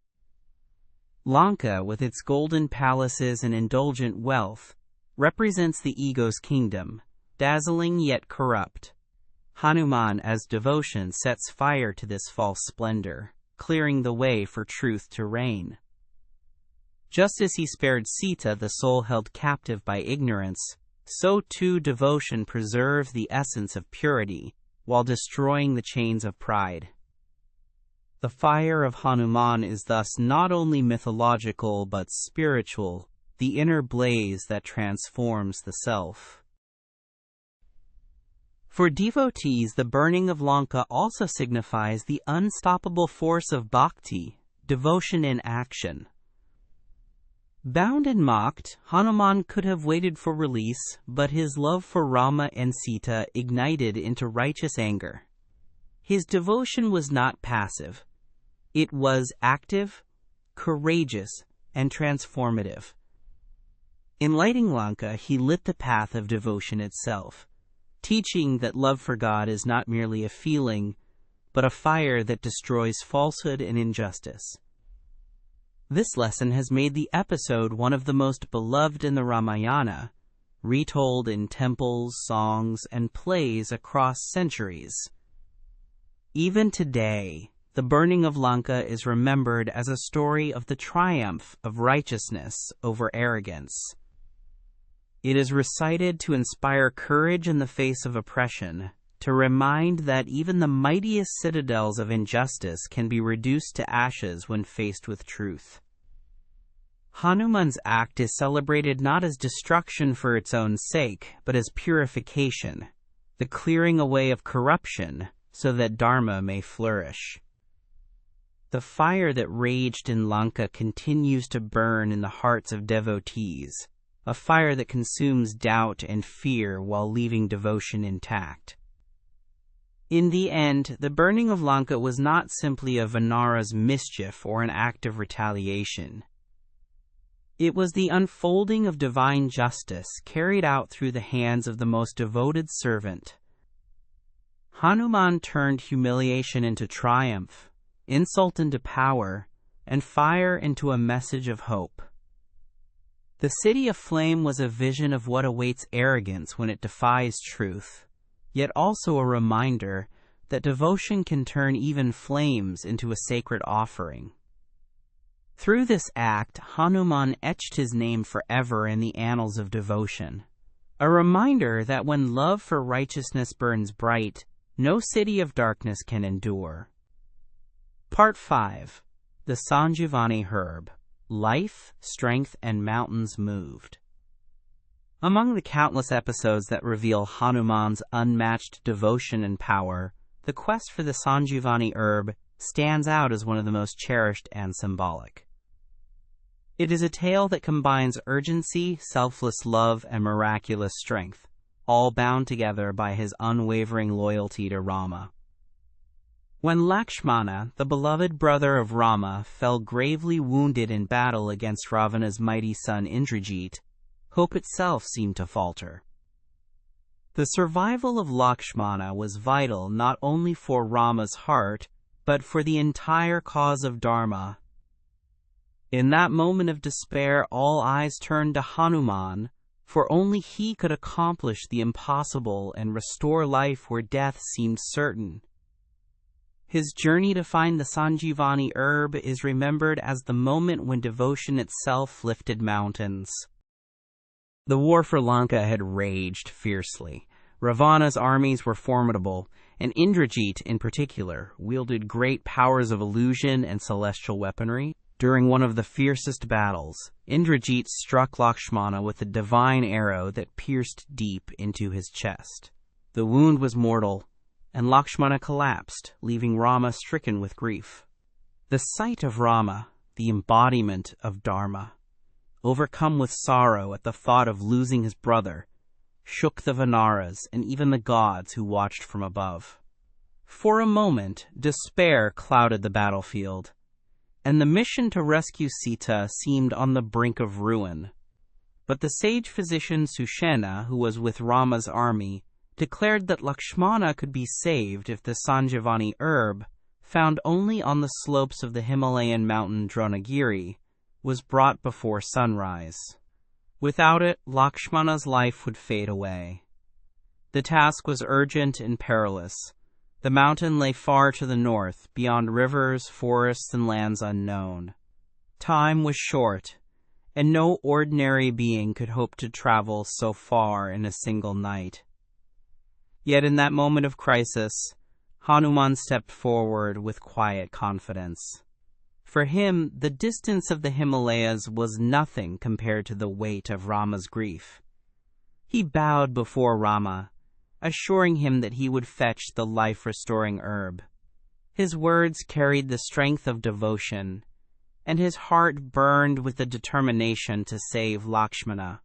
Lanka, with its golden palaces and indulgent wealth, represents the ego's kingdom, dazzling yet corrupt. Hanuman, as devotion, sets fire to this false splendor, clearing the way for truth to reign. Just as he spared Sita, the soul held captive by ignorance, so too devotion preserves the essence of purity, while destroying the chains of pride. The fire of Hanuman is thus not only mythological but spiritual, the inner blaze that transforms the self. For devotees, the burning of Lanka also signifies the unstoppable force of bhakti, devotion in action. Bound and mocked, Hanuman could have waited for release, but his love for Rama and Sita ignited into righteous anger. His devotion was not passive. It was active, courageous, and transformative. In lighting Lanka, he lit the path of devotion itself, teaching that love for God is not merely a feeling, but a fire that destroys falsehood and injustice. This lesson has made the episode one of the most beloved in the Ramayana, retold in temples, songs, and plays across centuries. Even today, the burning of Lanka is remembered as a story of the triumph of righteousness over arrogance. It is recited to inspire courage in the face of oppression, to remind that even the mightiest citadels of injustice can be reduced to ashes when faced with truth. Hanuman's act is celebrated not as destruction for its own sake, but as purification, the clearing away of corruption so that Dharma may flourish. The fire that raged in Lanka continues to burn in the hearts of devotees, a fire that consumes doubt and fear while leaving devotion intact. In the end, the burning of Lanka was not simply a Vanara's mischief or an act of retaliation. It was the unfolding of divine justice carried out through the hands of the most devoted servant. Hanuman turned humiliation into triumph, insult into power, and fire into a message of hope. The city aflame was a vision of what awaits arrogance when it defies truth, yet also a reminder that devotion can turn even flames into a sacred offering. Through this act, Hanuman etched his name forever in the annals of devotion, a reminder that when love for righteousness burns bright, no city of darkness can endure. Part 5. The Sanjeevani Herb. Life, Strength, and Mountains Moved. Among the countless episodes that reveal Hanuman's unmatched devotion and power, the quest for the Sanjeevani Herb stands out as one of the most cherished and symbolic. It is a tale that combines urgency, selfless love, and miraculous strength, all bound together by his unwavering loyalty to Rama. When Lakshmana, the beloved brother of Rama, fell gravely wounded in battle against Ravana's mighty son Indrajit, hope itself seemed to falter. The survival of Lakshmana was vital not only for Rama's heart, but for the entire cause of Dharma. In that moment of despair, all eyes turned to Hanuman, for only he could accomplish the impossible and restore life where death seemed certain. His journey to find the Sanjeevani Herb is remembered as the moment when devotion itself lifted mountains. The war for Lanka had raged fiercely. Ravana's armies were formidable, and Indrajit, in particular, wielded great powers of illusion and celestial weaponry. During one of the fiercest battles, Indrajit struck Lakshmana with a divine arrow that pierced deep into his chest. The wound was mortal, and Lakshmana collapsed, leaving Rama stricken with grief. The sight of Rama, the embodiment of Dharma, overcome with sorrow at the thought of losing his brother, shook the Vanaras and even the gods who watched from above. For a moment, despair clouded the battlefield, and the mission to rescue Sita seemed on the brink of ruin. But the sage physician Sushena, who was with Rama's army, declared that Lakshmana could be saved if the Sanjeevani Herb, found only on the slopes of the Himalayan mountain Dronagiri, was brought before sunrise. Without it, Lakshmana's life would fade away. The task was urgent and perilous. The mountain lay far to the north, beyond rivers, forests, and lands unknown. Time was short, and no ordinary being could hope to travel so far in a single night. Yet in that moment of crisis, Hanuman stepped forward with quiet confidence. For him, the distance of the Himalayas was nothing compared to the weight of Rama's grief. He bowed before Rama, assuring him that he would fetch the life-restoring herb. His words carried the strength of devotion, and his heart burned with the determination to save Lakshmana.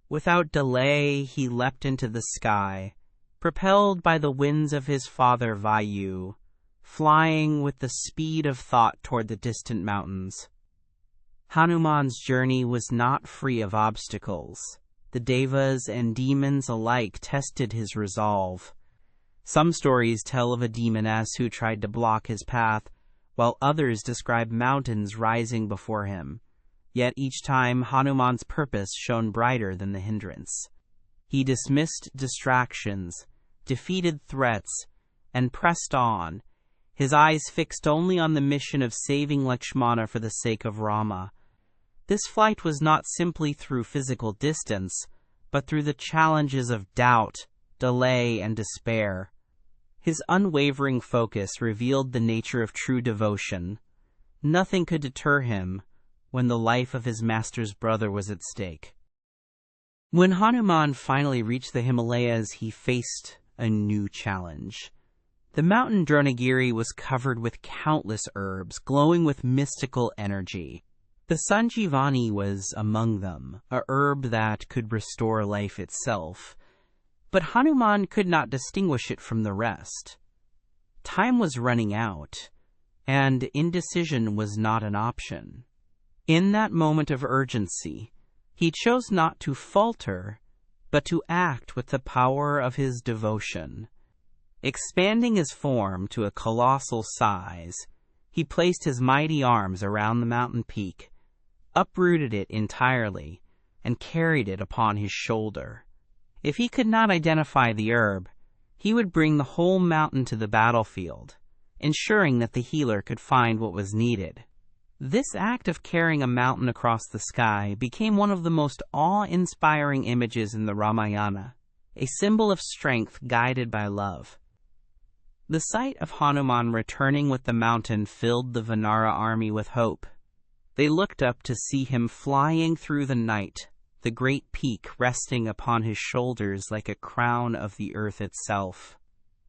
Without delay, he leapt into the sky, propelled by the winds of his father Vayu, flying with the speed of thought toward the distant mountains. Hanuman's journey was not free of obstacles. The devas and demons alike tested his resolve. Some stories tell of a demoness who tried to block his path, while others describe mountains rising before him. Yet each time Hanuman's purpose shone brighter than the hindrance. He dismissed distractions, defeated threats, and pressed on, his eyes fixed only on the mission of saving Lakshmana for the sake of Rama. This flight was not simply through physical distance, but through the challenges of doubt, delay, and despair. His unwavering focus revealed the nature of true devotion. Nothing could deter him when the life of his master's brother was at stake. When Hanuman finally reached the Himalayas, he faced a new challenge. The mountain Dronagiri was covered with countless herbs, glowing with mystical energy. The Sanjeevani was among them, a herb that could restore life itself. But Hanuman could not distinguish it from the rest. Time was running out, and indecision was not an option. In that moment of urgency, he chose not to falter, but to act with the power of his devotion. Expanding his form to a colossal size, he placed his mighty arms around the mountain peak, uprooted it entirely, and carried it upon his shoulder. If he could not identify the herb, he would bring the whole mountain to the battlefield, ensuring that the healer could find what was needed. This act of carrying a mountain across the sky became one of the most awe-inspiring images in the Ramayana, a symbol of strength guided by love. The sight of Hanuman returning with the mountain filled the Vanara army with hope. They looked up to see him flying through the night, the great peak resting upon his shoulders like a crown of the earth itself.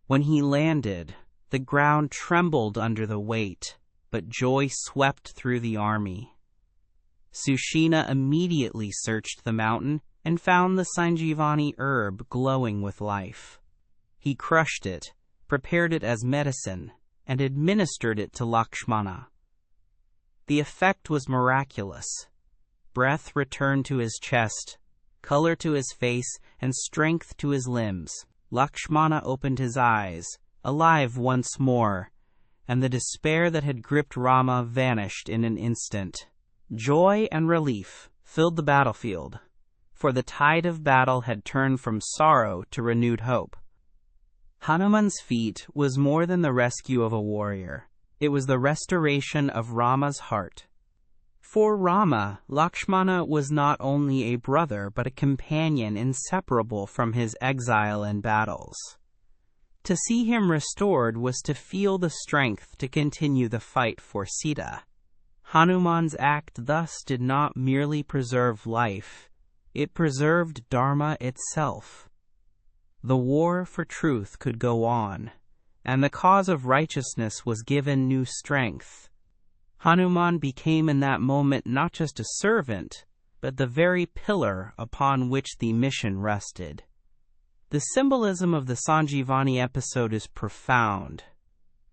When he landed, the ground trembled under the weight, but joy swept through the army. Sushena immediately searched the mountain and found the Sanjeevani herb glowing with life. He crushed it, prepared it as medicine, and administered it to Lakshmana. The effect was miraculous. Breath returned to his chest, color to his face, and strength to his limbs. Lakshmana opened his eyes, alive once more, and the despair that had gripped Rama vanished in an instant. Joy and relief filled the battlefield, for the tide of battle had turned from sorrow to renewed hope. Hanuman's feat was more than the rescue of a warrior. It was the restoration of Rama's heart. For Rama, Lakshmana was not only a brother but a companion inseparable from his exile and battles. To see him restored was to feel the strength to continue the fight for Sita. Hanuman's act thus did not merely preserve life, it preserved Dharma itself. The war for truth could go on, and the cause of righteousness was given new strength. Hanuman became in that moment not just a servant, but the very pillar upon which the mission rested. The symbolism of the Sanjeevani episode is profound.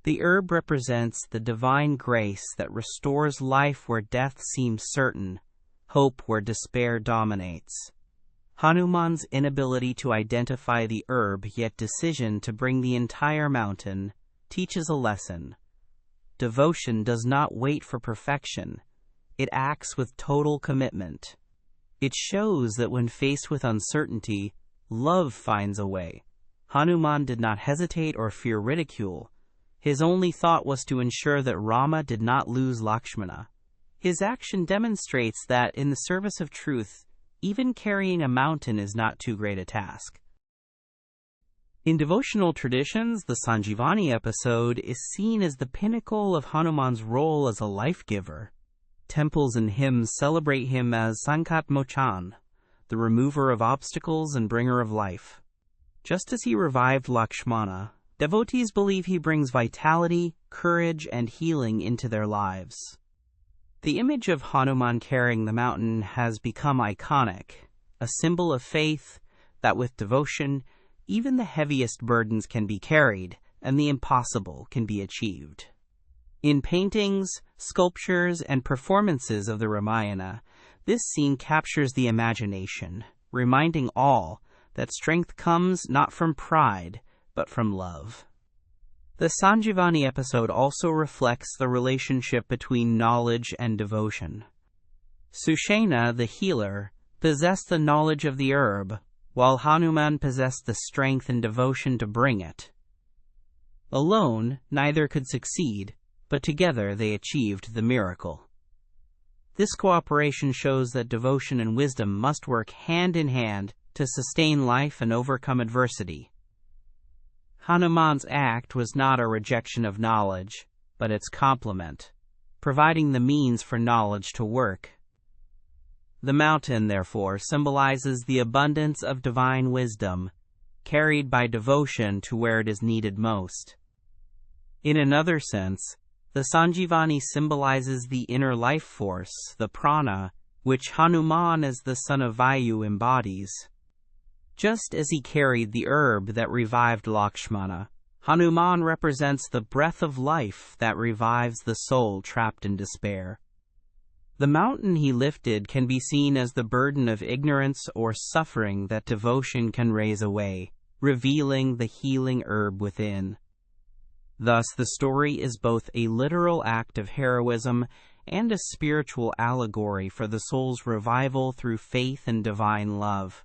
The herb represents the divine grace that restores life where death seems certain, hope where despair dominates. Hanuman's inability to identify the herb yet decision to bring the entire mountain teaches a lesson. Devotion does not wait for perfection. It acts with total commitment. It shows that when faced with uncertainty, love finds a way. Hanuman did not hesitate or fear ridicule. His only thought was to ensure that Rama did not lose Lakshmana. His action demonstrates that in the service of truth, even carrying a mountain is not too great a task. In devotional traditions, the Sanjeevani episode is seen as the pinnacle of Hanuman's role as a life-giver. Temples and hymns celebrate him as Sankat Mochan, the remover of obstacles and bringer of life. Just as he revived Lakshmana, devotees believe he brings vitality, courage, and healing into their lives. The image of Hanuman carrying the mountain has become iconic, a symbol of faith that with devotion, even the heaviest burdens can be carried and the impossible can be achieved. In paintings, sculptures, and performances of the Ramayana, this scene captures the imagination, reminding all that strength comes not from pride, but from love. The Sanjeevani episode also reflects the relationship between knowledge and devotion. Sushena, the healer, possessed the knowledge of the herb, while Hanuman possessed the strength and devotion to bring it. Alone, neither could succeed, but together they achieved the miracle. This cooperation shows that devotion and wisdom must work hand in hand to sustain life and overcome adversity. Hanuman's act was not a rejection of knowledge, but its complement, providing the means for knowledge to work. The mountain, therefore, symbolizes the abundance of divine wisdom, carried by devotion to where it is needed most. In another sense, the Sanjeevani symbolizes the inner life force, the prana, which Hanuman as the son of Vayu embodies. Just as he carried the herb that revived Lakshmana, Hanuman represents the breath of life that revives the soul trapped in despair. The mountain he lifted can be seen as the burden of ignorance or suffering that devotion can raise away, revealing the healing herb within. Thus, the story is both a literal act of heroism and a spiritual allegory for the soul's revival through faith and divine love.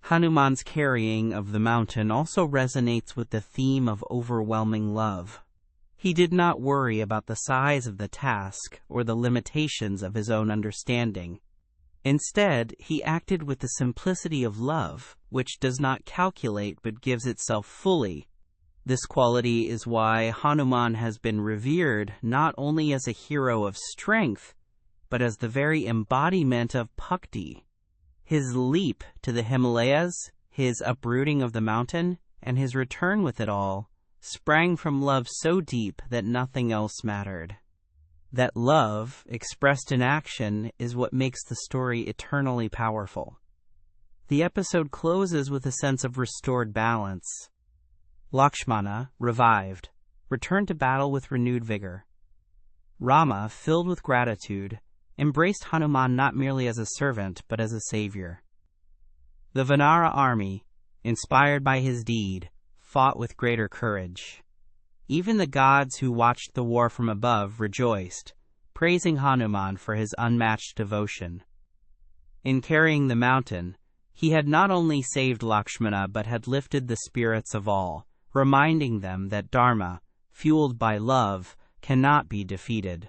Hanuman's carrying of the mountain also resonates with the theme of overwhelming love. He did not worry about the size of the task or the limitations of his own understanding. Instead, he acted with the simplicity of love, which does not calculate but gives itself fully. This quality is why Hanuman has been revered not only as a hero of strength, but as the very embodiment of bhakti. His leap to the Himalayas, his uprooting of the mountain, and his return with it all sprang from love so deep that nothing else mattered. That love, expressed in action, is what makes the story eternally powerful. The episode closes with a sense of restored balance. Lakshmana, revived, returned to battle with renewed vigor. Rama, filled with gratitude, embraced Hanuman not merely as a servant but as a savior. The Vanara army, inspired by his deed, fought with greater courage. Even the gods who watched the war from above rejoiced, praising Hanuman for his unmatched devotion. In carrying the mountain, he had not only saved Lakshmana but had lifted the spirits of all, reminding them that Dharma, fueled by love, cannot be defeated.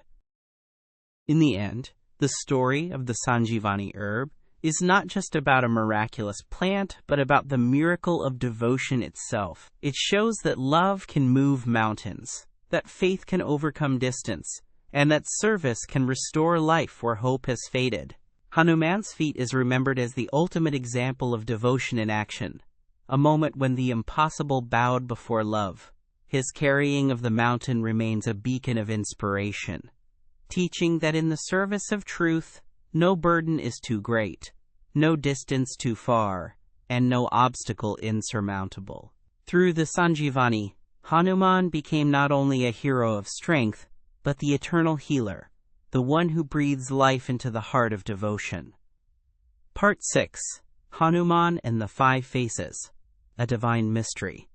In the end, the story of the Sanjeevani Herb is not just about a miraculous plant, but about the miracle of devotion itself. It shows that love can move mountains, that faith can overcome distance, and that service can restore life where hope has faded. Hanuman's feat is remembered as the ultimate example of devotion in action, a moment when the impossible bowed before love. His carrying of the mountain remains a beacon of inspiration, teaching that in the service of truth, no burden is too great, no distance too far, and no obstacle insurmountable. Through the Sanjeevani, Hanuman became not only a hero of strength, but the eternal healer, the one who breathes life into the heart of devotion. Part 6. Hanuman and the Five Faces, a Divine Mystery.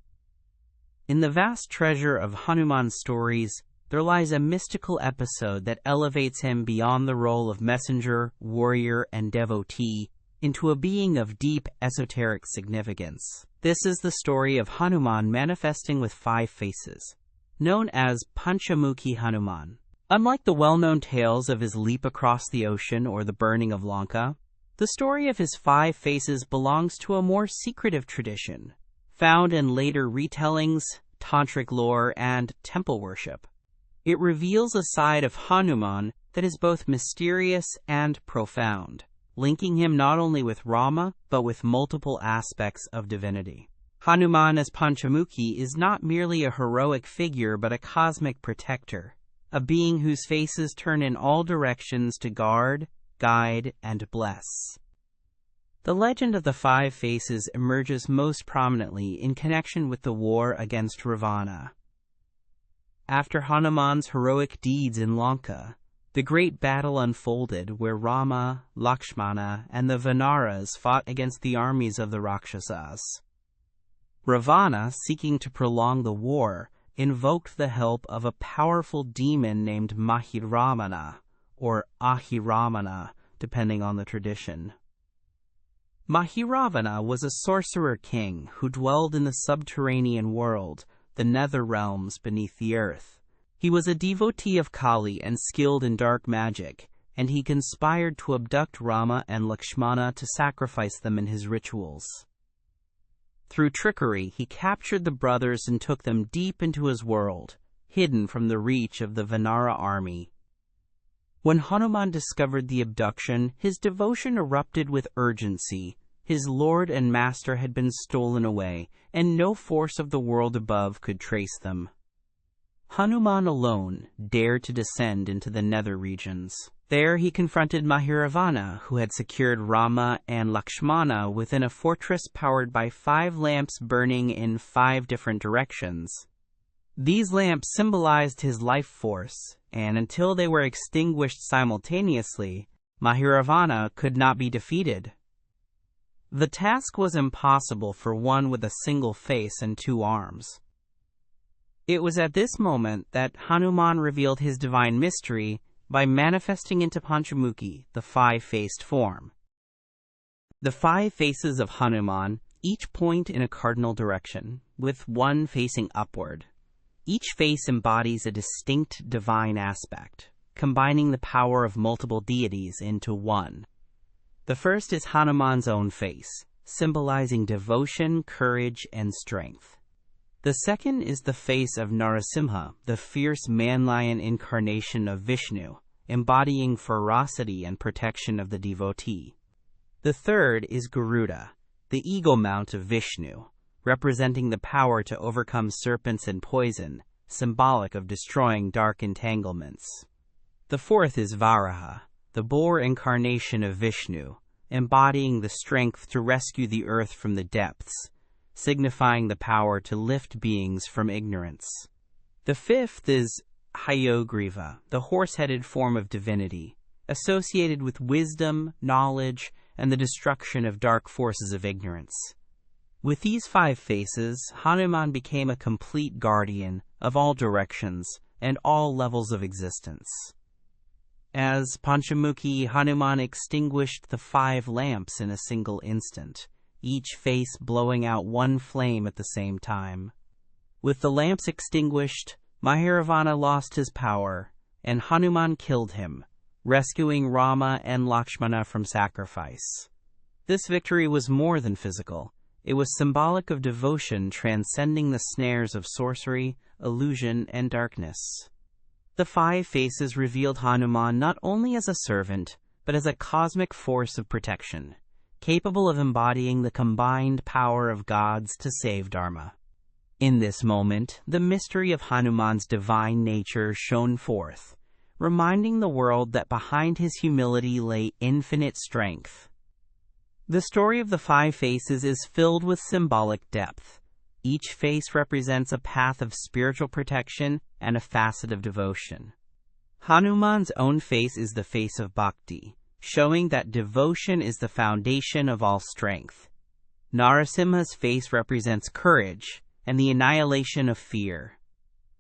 In the vast treasure of Hanuman's stories, there lies a mystical episode that elevates him beyond the role of messenger, warrior, and devotee into a being of deep esoteric significance. This is the story of Hanuman manifesting with 5 faces, known as Panchamukhi Hanuman. Unlike the well-known tales of his leap across the ocean or the burning of Lanka, the story of his 5 faces belongs to a more secretive tradition, found in later retellings, tantric lore, and temple worship. It reveals a side of Hanuman that is both mysterious and profound, linking him not only with Rama, but with multiple aspects of divinity. Hanuman as Panchamukhi is not merely a heroic figure but a cosmic protector, a being whose faces turn in all directions to guard, guide, and bless. The legend of the 5 faces emerges most prominently in connection with the war against Ravana. After Hanuman's heroic deeds in Lanka, the great battle unfolded where Rama, Lakshmana, and the Vanaras fought against the armies of the Rakshasas. Ravana, seeking to prolong the war, invoked the help of a powerful demon named Mahiramana, or Ahiramana, depending on the tradition. Mahiravana was a sorcerer king who dwelled in the subterranean world, the nether realms beneath the earth. He was a devotee of Kali and skilled in dark magic, and he conspired to abduct Rama and Lakshmana to sacrifice them in his rituals. Through trickery, he captured the brothers and took them deep into his world, hidden from the reach of the Vanara army. When Hanuman discovered the abduction, his devotion erupted with urgency. His lord and master had been stolen away, and no force of the world above could trace them. Hanuman alone dared to descend into the nether regions. There he confronted Mahiravana, who had secured Rama and Lakshmana within a fortress powered by 5 lamps burning in 5 different directions. These lamps symbolized his life force, and until they were extinguished simultaneously, Mahiravana could not be defeated. The task was impossible for one with a single face and 2 arms. It was at this moment that Hanuman revealed his divine mystery by manifesting into Panchamukhi, the 5-faced form. The 5 faces of Hanuman each point in a cardinal direction, with one facing upward. Each face embodies a distinct divine aspect, combining the power of multiple deities into one. The first is Hanuman's own face, symbolizing devotion, courage, and strength. The second is the face of Narasimha, the fierce man-lion incarnation of Vishnu, embodying ferocity and protection of the devotee. The third is Garuda, the eagle mount of Vishnu, representing the power to overcome serpents and poison, symbolic of destroying dark entanglements. The fourth is Varaha, the boar incarnation of Vishnu, embodying the strength to rescue the earth from the depths, signifying the power to lift beings from ignorance. The fifth is Hayogriva, the horse-headed form of divinity, associated with wisdom, knowledge, and the destruction of dark forces of ignorance. With these 5 faces, Hanuman became a complete guardian of all directions and all levels of existence. As Panchamukhi, Hanuman extinguished the 5 lamps in a single instant, each face blowing out one flame at the same time. With the lamps extinguished, Maharavana lost his power, and Hanuman killed him, rescuing Rama and Lakshmana from sacrifice. This victory was more than physical. It was symbolic of devotion transcending the snares of sorcery, illusion, and darkness. The 5 faces revealed Hanuman not only as a servant, but as a cosmic force of protection, capable of embodying the combined power of gods to save Dharma. In this moment, the mystery of Hanuman's divine nature shone forth, reminding the world that behind his humility lay infinite strength. The story of the 5 faces is filled with symbolic depth. Each face represents a path of spiritual protection and a facet of devotion. Hanuman's own face is the face of bhakti, showing that devotion is the foundation of all strength. Narasimha's face represents courage and the annihilation of fear.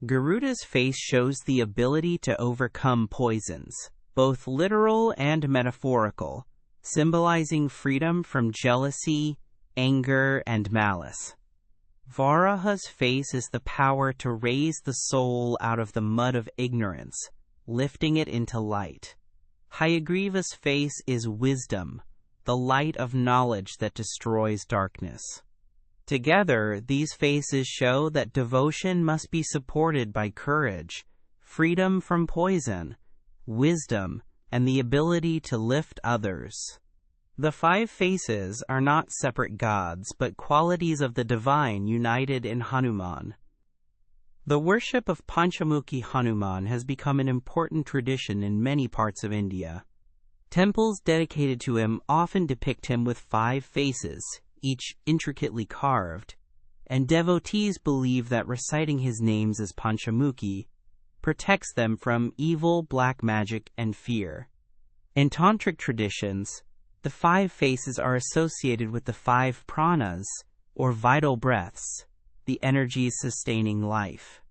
Garuda's face shows the ability to overcome poisons, both literal and metaphorical, symbolizing freedom from jealousy, anger, and malice. Varaha's face is the power to raise the soul out of the mud of ignorance, lifting it into light. Hayagriva's face is wisdom, the light of knowledge that destroys darkness. Together, these faces show that devotion must be supported by courage, freedom from poison, wisdom, and the ability to lift others. The 5 faces are not separate gods, but qualities of the divine united in Hanuman. The worship of Panchamukhi Hanuman has become an important tradition in many parts of India. Temples dedicated to him often depict him with 5 faces, each intricately carved, and devotees believe that reciting his names as Panchamukhi protects them from evil, black magic, and fear. In tantric traditions, the 5 faces are associated with the 5 pranas, or vital breaths, the energies sustaining life.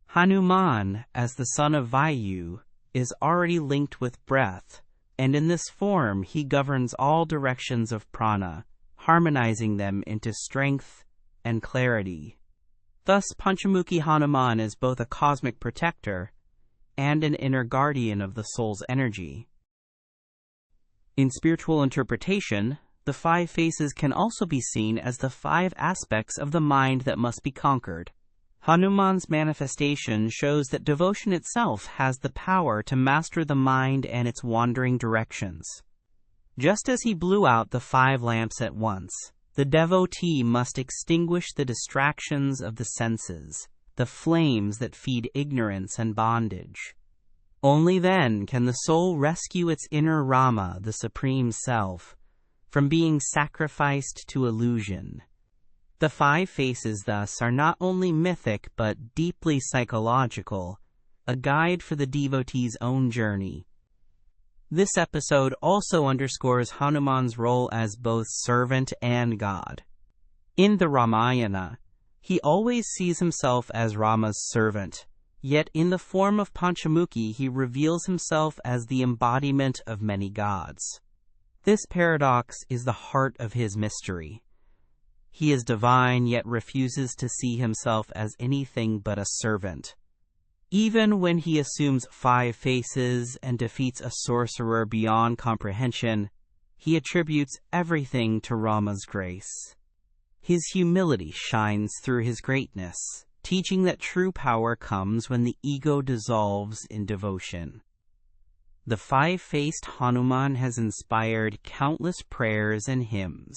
Hanuman, as the son of Vayu, is already linked with breath, and in this form he governs all directions of prana, harmonizing them into strength and clarity. Thus, Panchamukhi Hanuman is both a cosmic protector and an inner guardian of the soul's energy. In spiritual interpretation, the 5 faces can also be seen as the 5 aspects of the mind that must be conquered. Hanuman's manifestation shows that devotion itself has the power to master the mind and its wandering directions. Just as he blew out the 5 lamps at once, the devotee must extinguish the distractions of the senses, the flames that feed ignorance and bondage. Only then can the soul rescue its inner Rama, the Supreme Self, from being sacrificed to illusion. The 5 faces, thus, are not only mythic but deeply psychological, a guide for the devotee's own journey. This episode also underscores Hanuman's role as both servant and god. In the Ramayana, he always sees himself as Rama's servant, yet in the form of Panchamukhi he reveals himself as the embodiment of many gods. This paradox is the heart of his mystery. He is divine, yet refuses to see himself as anything but a servant. Even when he assumes 5 faces and defeats a sorcerer beyond comprehension, he attributes everything to Rama's grace. His humility shines through his greatness, teaching that true power comes when the ego dissolves in devotion. The five-faced Hanuman has inspired countless prayers and hymns.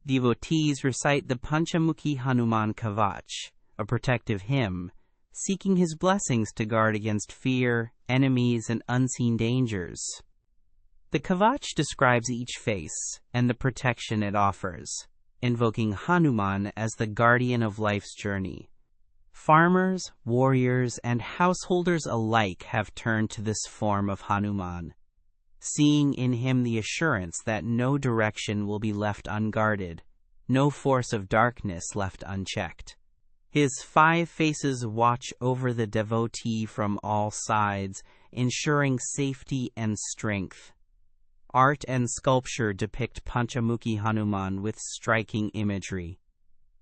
Devotees recite the Panchamukhi Hanuman Kavach, a protective hymn, seeking his blessings to guard against fear, enemies, and unseen dangers. The Kavach describes each face and the protection it offers, invoking Hanuman as the guardian of life's journey. Farmers, warriors, and householders alike have turned to this form of Hanuman, seeing in him the assurance that no direction will be left unguarded, no force of darkness left unchecked. His five faces watch over the devotee from all sides, ensuring safety and strength. Art and sculpture depict Panchamukhi Hanuman with striking imagery.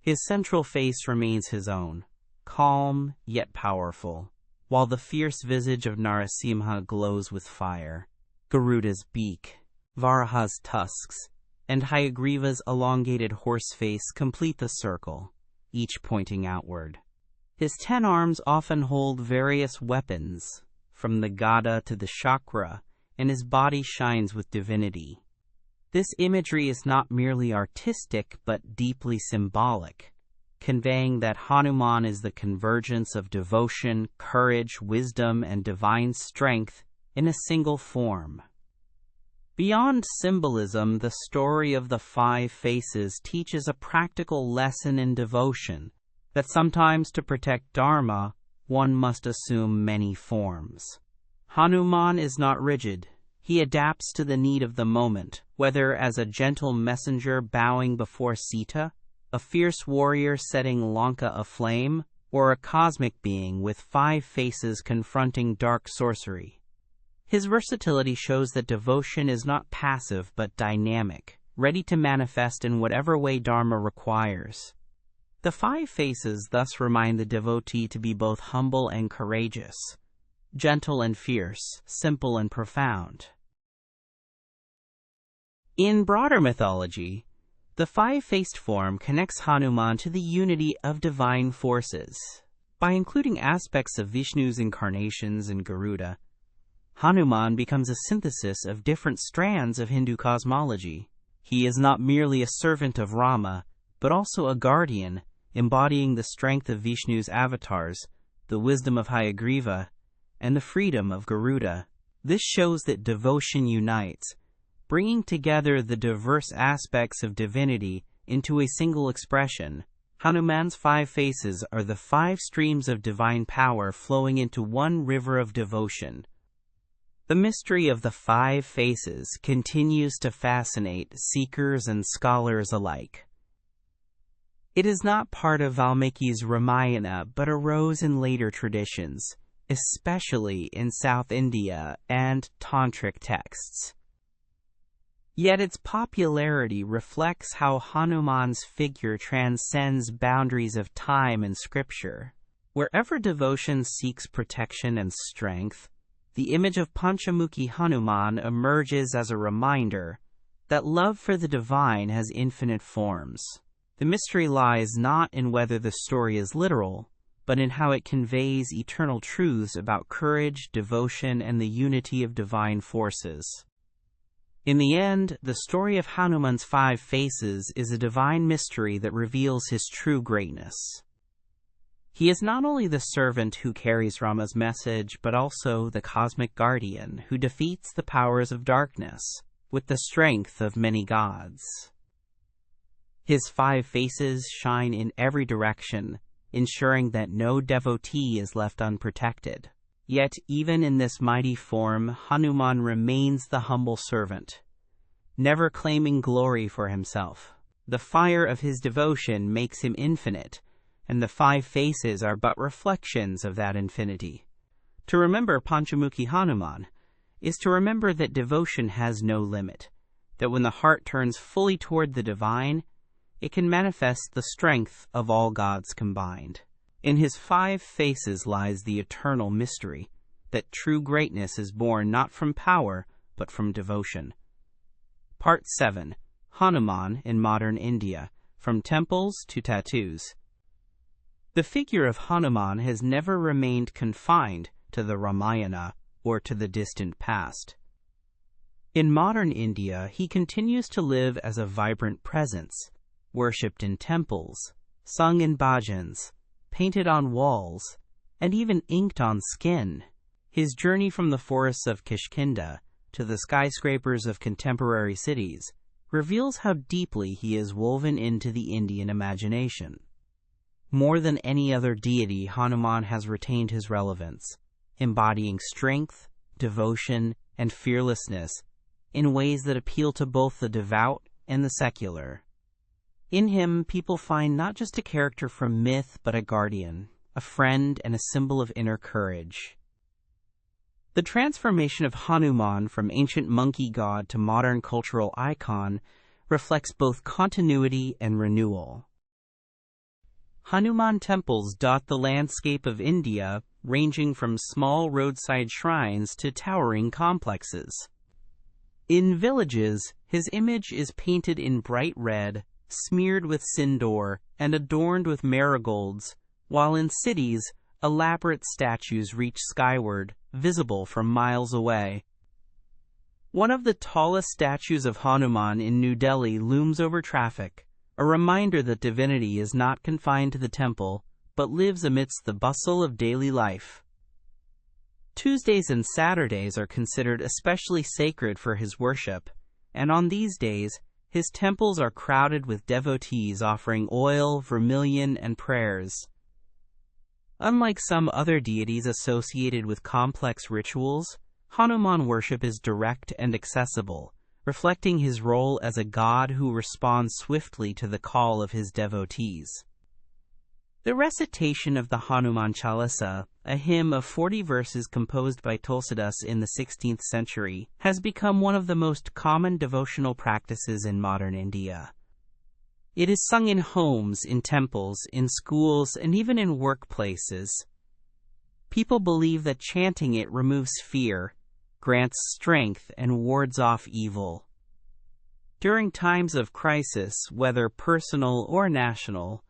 His central face remains his own, calm yet powerful, while the fierce visage of Narasimha glows with fire. Garuda's beak, Varaha's tusks, and Hayagriva's elongated horse face complete the circle, each pointing outward. His 10 arms often hold various weapons, from the gada to the chakra, and his body shines with divinity. This imagery is not merely artistic but deeply symbolic, conveying that Hanuman is the convergence of devotion, courage, wisdom, and divine strength in a single form. Beyond symbolism, the story of the five faces teaches a practical lesson in devotion, that sometimes to protect Dharma, one must assume many forms. Hanuman is not rigid. He adapts to the need of the moment, whether as a gentle messenger bowing before Sita, a fierce warrior setting Lanka aflame, or a cosmic being with five faces confronting dark sorcery. His versatility shows that devotion is not passive but dynamic, ready to manifest in whatever way Dharma requires. The five faces thus remind the devotee to be both humble and courageous, gentle and fierce, simple and profound. In broader mythology, the five-faced form connects Hanuman to the unity of divine forces. By including aspects of Vishnu's incarnations in Garuda, Hanuman becomes a synthesis of different strands of Hindu cosmology. He is not merely a servant of Rama, but also a guardian, embodying the strength of Vishnu's avatars, the wisdom of Hayagriva, and the freedom of Garuda. This shows that devotion unites, bringing together the diverse aspects of divinity into a single expression. Hanuman's five faces are the 5 streams of divine power flowing into one river of devotion. The mystery of the 5 faces continues to fascinate seekers and scholars alike. It is not part of Valmiki's Ramayana, but arose in later traditions, especially in South India and tantric texts. Yet its popularity reflects how Hanuman's figure transcends boundaries of time and scripture. Wherever devotion seeks protection and strength, the image of Panchamukhi Hanuman emerges as a reminder that love for the divine has infinite forms. The mystery lies not in whether the story is literal, but in how it conveys eternal truths about courage, devotion, and the unity of divine forces. In the end, the story of Hanuman's 5 faces is a divine mystery that reveals his true greatness. He is not only the servant who carries Rama's message, but also the cosmic guardian who defeats the powers of darkness with the strength of many gods. His 5 faces shine in every direction, ensuring that no devotee is left unprotected. Yet, even in this mighty form, Hanuman remains the humble servant, never claiming glory for himself. The fire of his devotion makes him infinite, and the 5 faces are but reflections of that infinity. To remember Panchamukhi Hanuman is to remember that devotion has no limit, that when the heart turns fully toward the divine, it can manifest the strength of all gods combined. In his 5 faces lies the eternal mystery, that true greatness is born not from power, but from devotion. Part 7. Hanuman in Modern India, From Temples to Tattoos. The figure of Hanuman has never remained confined to the Ramayana or to the distant past. In modern India, he continues to live as a vibrant presence, worshipped in temples, sung in bhajans, painted on walls, and even inked on skin. His journey from the forests of Kishkinda to the skyscrapers of contemporary cities reveals how deeply he is woven into the Indian imagination. More than any other deity, Hanuman has retained his relevance, embodying strength, devotion, and fearlessness in ways that appeal to both the devout and the secular. In him, people find not just a character from myth, but a guardian, a friend, and a symbol of inner courage. The transformation of Hanuman from ancient monkey god to modern cultural icon reflects both continuity and renewal. Hanuman temples dot the landscape of India, ranging from small roadside shrines to towering complexes. In villages, his image is painted in bright red, smeared with sindoor, and adorned with marigolds, while in cities, elaborate statues reach skyward, visible from miles away. One of the tallest statues of Hanuman in New Delhi looms over traffic, a reminder that divinity is not confined to the temple, but lives amidst the bustle of daily life. Tuesdays and Saturdays are considered especially sacred for his worship, and on these days, his temples are crowded with devotees offering oil, vermilion, and prayers. Unlike some other deities associated with complex rituals, Hanuman worship is direct and accessible, reflecting his role as a god who responds swiftly to the call of his devotees. The recitation of the Hanuman Chalisa, a hymn of 40 verses composed by Tulsidas in the 16th century, has become one of the most common devotional practices in modern India. It is sung in homes, in temples, in schools, and even in workplaces. People believe that chanting it removes fear, grants strength, and wards off evil. During times of crisis, whether personal or national,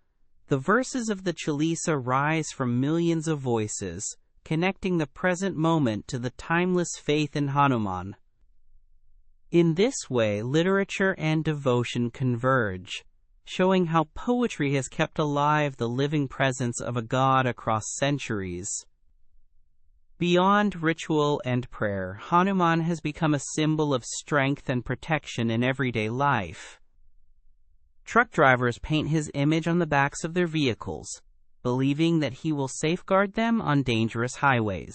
the verses of the Chalisa rise from millions of voices, connecting the present moment to the timeless faith in Hanuman. In this way, literature and devotion converge, showing how poetry has kept alive the living presence of a god across centuries. Beyond ritual and prayer, Hanuman has become a symbol of strength and protection in everyday life. Truck drivers paint his image on the backs of their vehicles, believing that he will safeguard them on dangerous highways.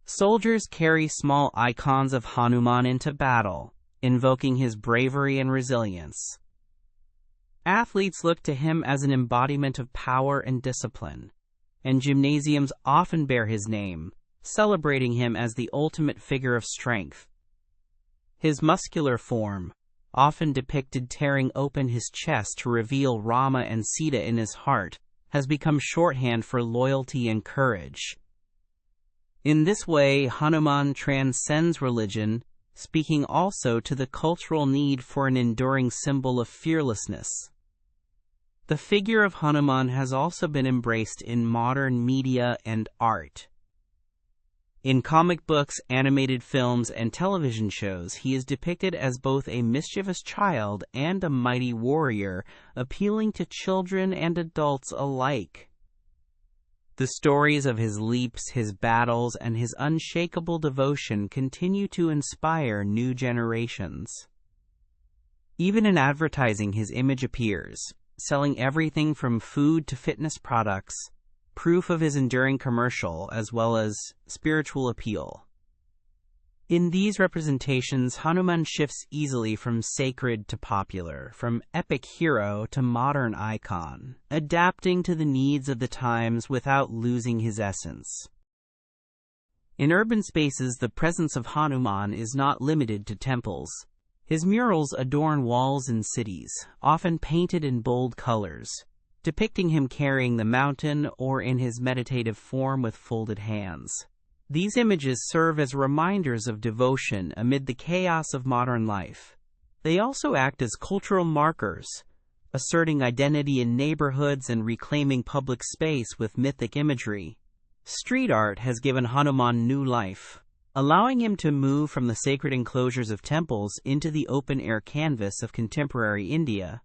Soldiers carry small icons of Hanuman into battle, invoking his bravery and resilience. Athletes look to him as an embodiment of power and discipline, and gymnasiums often bear his name, celebrating him as the ultimate figure of strength. His muscular form, often depicted tearing open his chest to reveal Rama and Sita in his heart, has become shorthand for loyalty and courage. In this way, Hanuman transcends religion, speaking also to the cultural need for an enduring symbol of fearlessness. The figure of Hanuman has also been embraced in modern media and art. In comic books, animated films, and television shows, he is depicted as both a mischievous child and a mighty warrior, appealing to children and adults alike. The stories of his leaps, his battles, and his unshakable devotion continue to inspire new generations. Even in advertising, his image appears, selling everything from food to fitness products, proof of his enduring commercial as well as spiritual appeal. In these representations, Hanuman shifts easily from sacred to popular, from epic hero to modern icon, adapting to the needs of the times without losing his essence. In urban spaces, the presence of Hanuman is not limited to temples. His murals adorn walls in cities, often painted in bold colors, depicting him carrying the mountain or in his meditative form with folded hands. These images serve as reminders of devotion amid the chaos of modern life. They also act as cultural markers, asserting identity in neighborhoods and reclaiming public space with mythic imagery. Street art has given Hanuman new life, allowing him to move from the sacred enclosures of temples into the open-air canvas of contemporary India.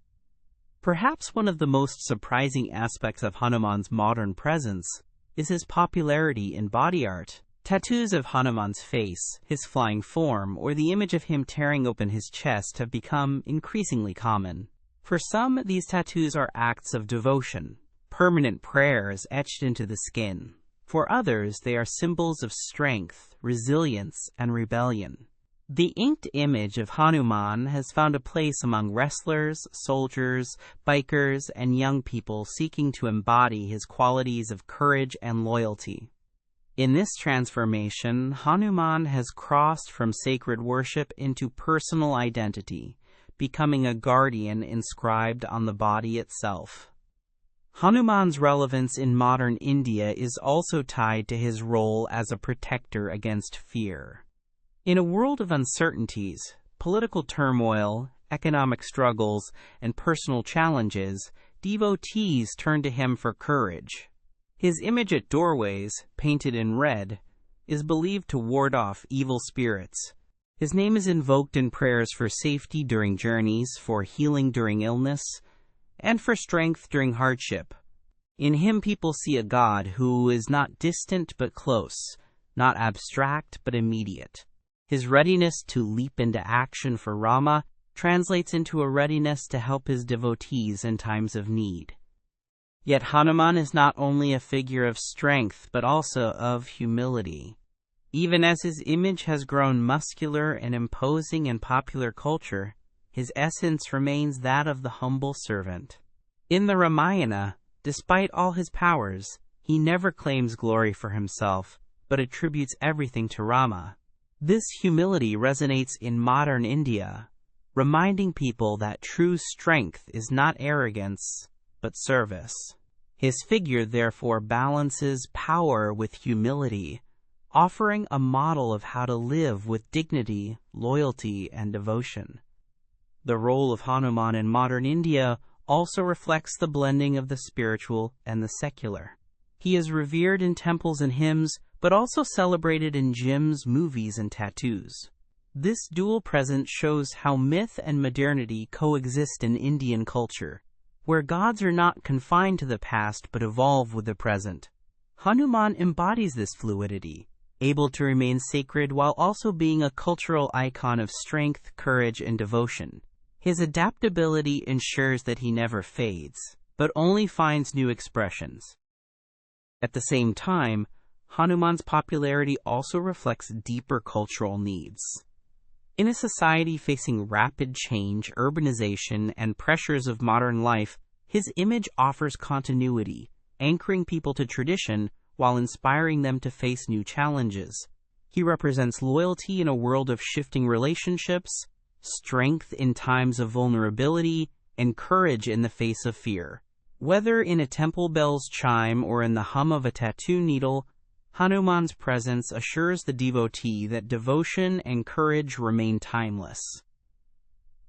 Perhaps one of the most surprising aspects of Hanuman's modern presence is his popularity in body art. Tattoos of Hanuman's face, his flying form, or the image of him tearing open his chest have become increasingly common. For some, these tattoos are acts of devotion, permanent prayers etched into the skin. For others, they are symbols of strength, resilience, and rebellion. The inked image of Hanuman has found a place among wrestlers, soldiers, bikers, and young people seeking to embody his qualities of courage and loyalty. In this transformation, Hanuman has crossed from sacred worship into personal identity, becoming a guardian inscribed on the body itself. Hanuman's relevance in modern India is also tied to his role as a protector against fear. In a world of uncertainties, political turmoil, economic struggles, and personal challenges, devotees turn to him for courage. His image at doorways, painted in red, is believed to ward off evil spirits. His name is invoked in prayers for safety during journeys, for healing during illness, and for strength during hardship. In him people see a God who is not distant but close, not abstract but immediate. His readiness to leap into action for Rama translates into a readiness to help his devotees in times of need. Yet Hanuman is not only a figure of strength but also of humility. Even as his image has grown muscular and imposing in popular culture, his essence remains that of the humble servant. In the Ramayana, despite all his powers, he never claims glory for himself, but attributes everything to Rama. This humility resonates in modern India, reminding people that true strength is not arrogance, but service. His figure therefore balances power with humility, offering a model of how to live with dignity, loyalty, and devotion. The role of Hanuman in modern India also reflects the blending of the spiritual and the secular. He is revered in temples and hymns, but also celebrated in gyms, movies, and tattoos. This dual presence shows how myth and modernity coexist in Indian culture, where gods are not confined to the past but evolve with the present. Hanuman embodies this fluidity, able to remain sacred while also being a cultural icon of strength, courage, and devotion. His adaptability ensures that he never fades, but only finds new expressions. At the same time, Hanuman's popularity also reflects deeper cultural needs. In a society facing rapid change, urbanization, and pressures of modern life, his image offers continuity, anchoring people to tradition while inspiring them to face new challenges. He represents loyalty in a world of shifting relationships, strength in times of vulnerability, and courage in the face of fear. Whether in a temple bell's chime or in the hum of a tattoo needle, Hanuman's presence assures the devotee that devotion and courage remain timeless.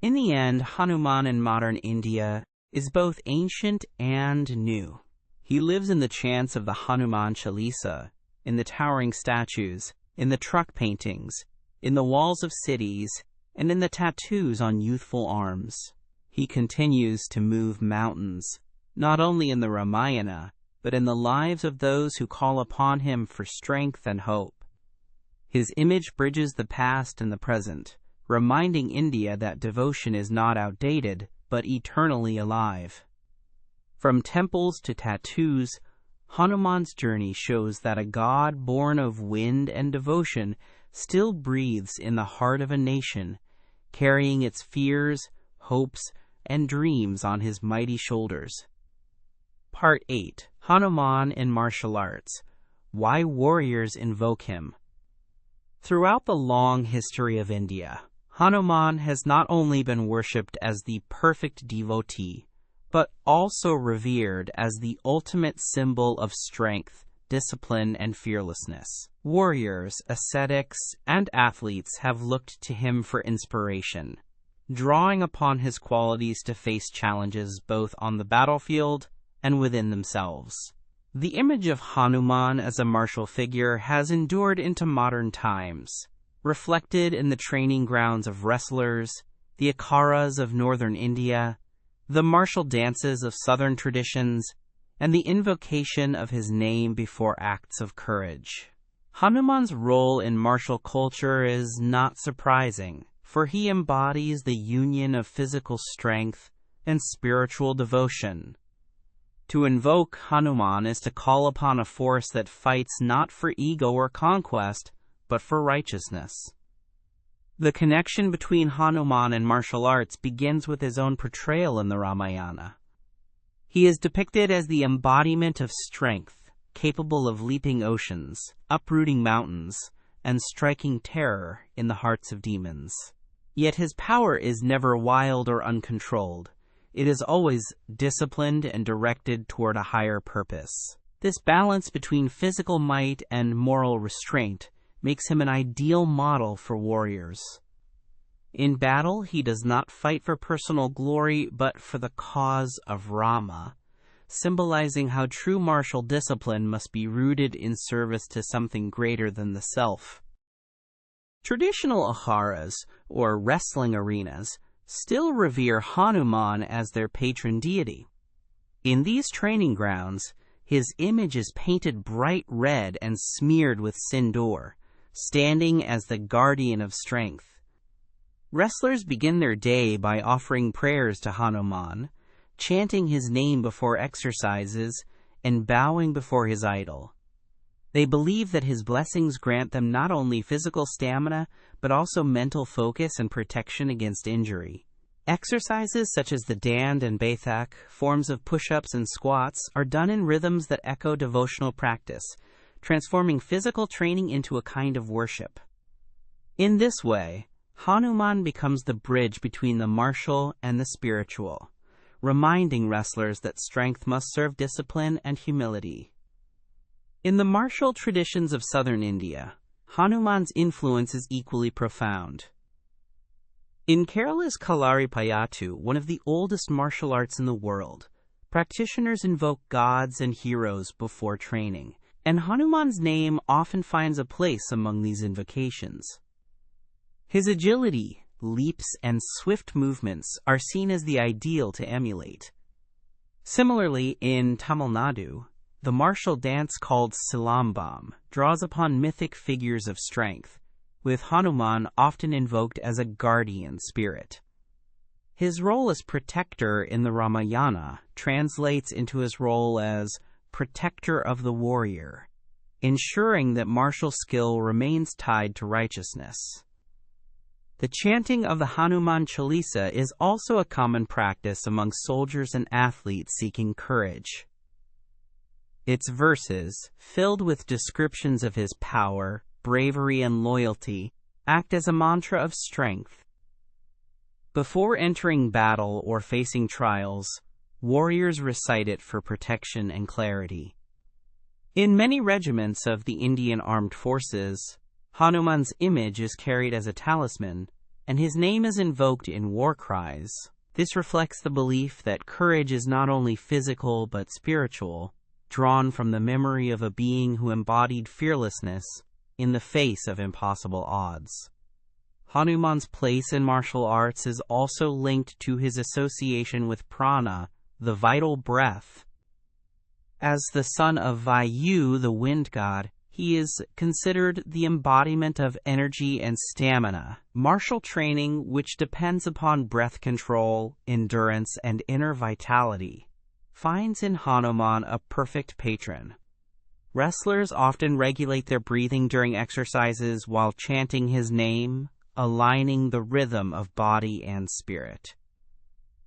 In the end, Hanuman in modern India is both ancient and new. He lives in the chants of the Hanuman Chalisa, in the towering statues, in the truck paintings, in the walls of cities, and in the tattoos on youthful arms. He continues to move mountains, not only in the Ramayana, but in the lives of those who call upon him for strength and hope. His image bridges the past and the present, reminding India that devotion is not outdated, but eternally alive. From temples to tattoos, Hanuman's journey shows that a god born of wind and devotion still breathes in the heart of a nation, carrying its fears, hopes, and dreams on his mighty shoulders. Part 8. Hanuman in Martial Arts. Why warriors invoke him. Throughout the long history of India, Hanuman has not only been worshipped as the perfect devotee, but also revered as the ultimate symbol of strength, discipline, and fearlessness. Warriors, ascetics, and athletes have looked to him for inspiration, drawing upon his qualities to face challenges both on the battlefield and within themselves. The image of Hanuman as a martial figure has endured into modern times, reflected in the training grounds of wrestlers, the akharas of northern India, the martial dances of southern traditions, and the invocation of his name before acts of courage. Hanuman's role in martial culture is not surprising, for he embodies the union of physical strength and spiritual devotion. To invoke Hanuman is to call upon a force that fights not for ego or conquest, but for righteousness. The connection between Hanuman and martial arts begins with his own portrayal in the Ramayana. He is depicted as the embodiment of strength, capable of leaping oceans, uprooting mountains, and striking terror in the hearts of demons. Yet his power is never wild or uncontrolled. It is always disciplined and directed toward a higher purpose. This balance between physical might and moral restraint makes him an ideal model for warriors. In battle, he does not fight for personal glory, but for the cause of Rama, symbolizing how true martial discipline must be rooted in service to something greater than the self. Traditional akharas, or wrestling arenas, still revere Hanuman as their patron deity. In these training grounds, his image is painted bright red and smeared with sindoor, standing as the guardian of strength. Wrestlers begin their day by offering prayers to Hanuman, chanting his name before exercises, and bowing before his idol. They believe that his blessings grant them not only physical stamina, but also mental focus and protection against injury. Exercises such as the Dand and Baithak, forms of push-ups and squats, are done in rhythms that echo devotional practice, transforming physical training into a kind of worship. In this way, Hanuman becomes the bridge between the martial and the spiritual, reminding wrestlers that strength must serve discipline and humility. In the martial traditions of southern India, Hanuman's influence is equally profound. In Kerala's Kalaripayattu, one of the oldest martial arts in the world, practitioners invoke gods and heroes before training, and Hanuman's name often finds a place among these invocations. His agility, leaps, and swift movements are seen as the ideal to emulate. Similarly, in Tamil Nadu, the martial dance called Silambam draws upon mythic figures of strength, with Hanuman often invoked as a guardian spirit. His role as protector in the Ramayana translates into his role as protector of the warrior, ensuring that martial skill remains tied to righteousness. The chanting of the Hanuman Chalisa is also a common practice among soldiers and athletes seeking courage. Its verses, filled with descriptions of his power, bravery, and loyalty, act as a mantra of strength. Before entering battle or facing trials, warriors recite it for protection and clarity. In many regiments of the Indian Armed Forces, Hanuman's image is carried as a talisman, and his name is invoked in war cries. This reflects the belief that courage is not only physical but spiritual, drawn from the memory of a being who embodied fearlessness in the face of impossible odds. Hanuman's place in martial arts is also linked to his association with prana, the vital breath. As the son of Vayu, the wind god, he is considered the embodiment of energy and stamina. Martial training, which depends upon breath control, endurance, and inner vitality, finds in Hanuman a perfect patron. Wrestlers often regulate their breathing during exercises while chanting his name, aligning the rhythm of body and spirit.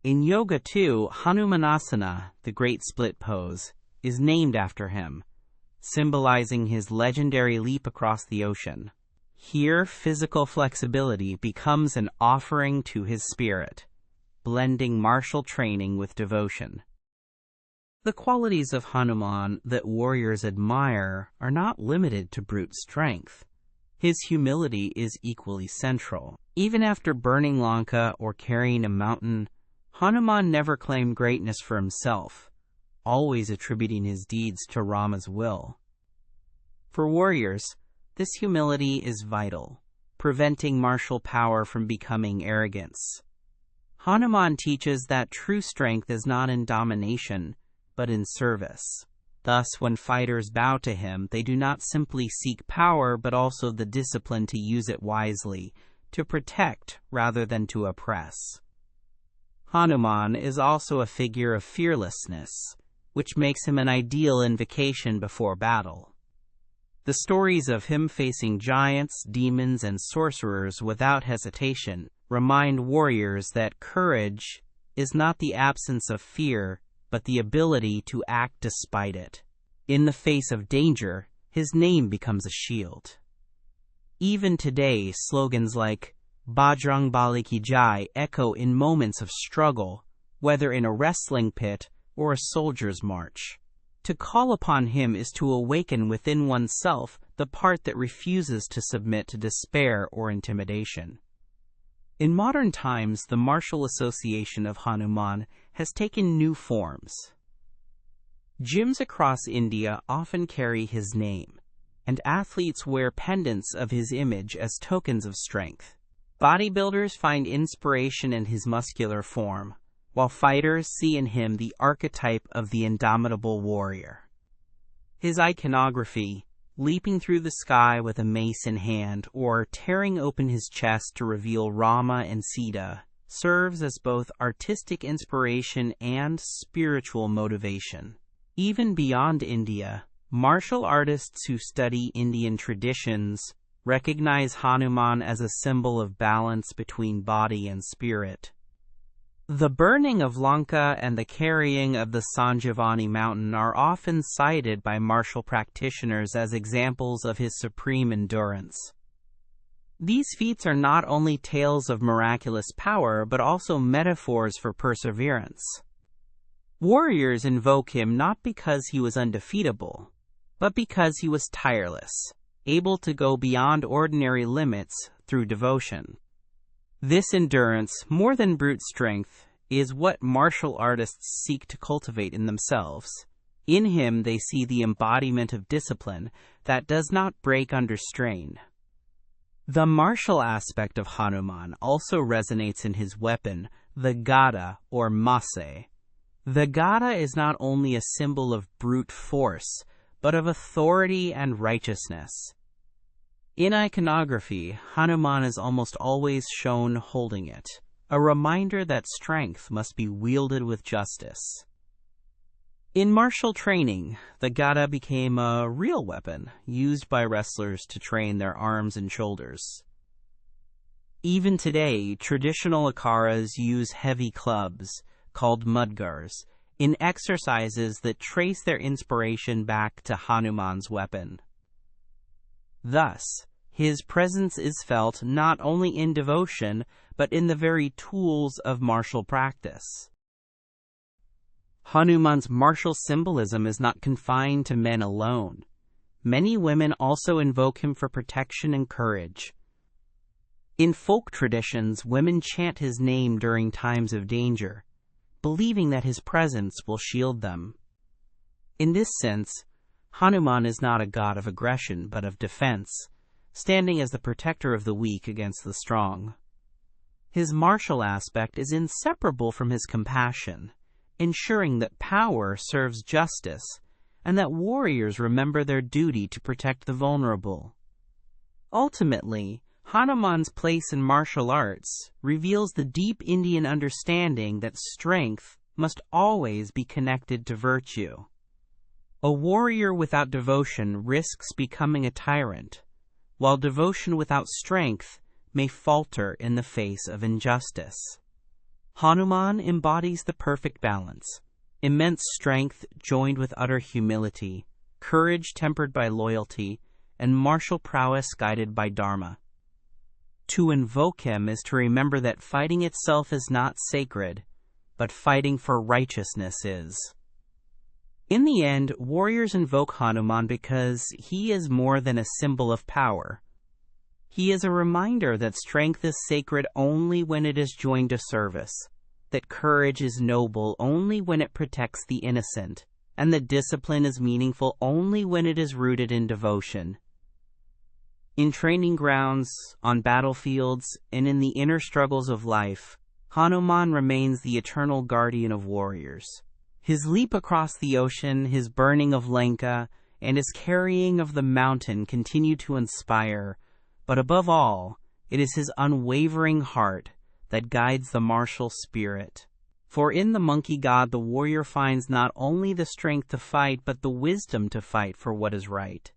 In yoga, too, Hanumanasana, the great split pose, is named after him, symbolizing his legendary leap across the ocean. Here, physical flexibility becomes an offering to his spirit, blending martial training with devotion. The qualities of Hanuman that warriors admire are not limited to brute strength. His humility is equally central. Even after burning Lanka or carrying a mountain, Hanuman never claimed greatness for himself. always attributing his deeds to Rama's will. For warriors, this humility is vital, preventing martial power from becoming arrogance. Hanuman teaches that true strength is not in domination, but in service. Thus, when fighters bow to him, they do not simply seek power, but also the discipline to use it wisely, to protect rather than to oppress. Hanuman is also a figure of fearlessness, which makes him an ideal invocation before battle. The stories of him facing giants, demons, and sorcerers without hesitation remind warriors that courage is not the absence of fear, but the ability to act despite it. In the face of danger, his name becomes a shield. Even today, slogans like Bajrang Bali Ki Jai echo in moments of struggle, whether in a wrestling pit or a soldier's march. To call upon him is to awaken within oneself the part that refuses to submit to despair or intimidation. In modern times, the martial association of Hanuman has taken new forms. Gyms across India often carry his name, and athletes wear pendants of his image as tokens of strength. Bodybuilders find inspiration in his muscular form, while fighters see in him the archetype of the indomitable warrior. His iconography, leaping through the sky with a mace in hand or tearing open his chest to reveal Rama and Sita, serves as both artistic inspiration and spiritual motivation. Even beyond India, martial artists who study Indian traditions recognize Hanuman as a symbol of balance between body and spirit. The burning of Lanka and the carrying of the Sanjeevani mountain are often cited by martial practitioners as examples of his supreme endurance. These feats are not only tales of miraculous power, but also metaphors for perseverance. Warriors invoke him not because he was undefeatable, but because he was tireless, able to go beyond ordinary limits through devotion. This endurance, more than brute strength, is what martial artists seek to cultivate in themselves. In him they see the embodiment of discipline that does not break under strain. The martial aspect of Hanuman also resonates in his weapon, the gada or mace. The gada is not only a symbol of brute force, but of authority and righteousness. In iconography, Hanuman is almost always shown holding it, a reminder that strength must be wielded with justice. In martial training, the gada became a real weapon used by wrestlers to train their arms and shoulders. Even today, traditional akharas use heavy clubs, called mudgars, in exercises that trace their inspiration back to Hanuman's weapon. Thus, his presence is felt not only in devotion, but in the very tools of martial practice. Hanuman's martial symbolism is not confined to men alone. Many women also invoke him for protection and courage. In folk traditions, women chant his name during times of danger, believing that his presence will shield them. In this sense, Hanuman is not a god of aggression, but of defense, standing as the protector of the weak against the strong. His martial aspect is inseparable from his compassion, ensuring that power serves justice and that warriors remember their duty to protect the vulnerable. Ultimately, Hanuman's place in martial arts reveals the deep Indian understanding that strength must always be connected to virtue. A warrior without devotion risks becoming a tyrant, while devotion without strength may falter in the face of injustice. Hanuman embodies the perfect balance: immense strength joined with utter humility, courage tempered by loyalty, and martial prowess guided by dharma. To invoke him is to remember that fighting itself is not sacred, but fighting for righteousness is. In the end, warriors invoke Hanuman because he is more than a symbol of power. He is a reminder that strength is sacred only when it is joined to service, that courage is noble only when it protects the innocent, and that discipline is meaningful only when it is rooted in devotion. In training grounds, on battlefields, and in the inner struggles of life, Hanuman remains the eternal guardian of warriors. His leap across the ocean, his burning of Lanka, and his carrying of the mountain continue to inspire, but above all, it is his unwavering heart that guides the martial spirit. For in the monkey god the warrior finds not only the strength to fight but the wisdom to fight for what is right.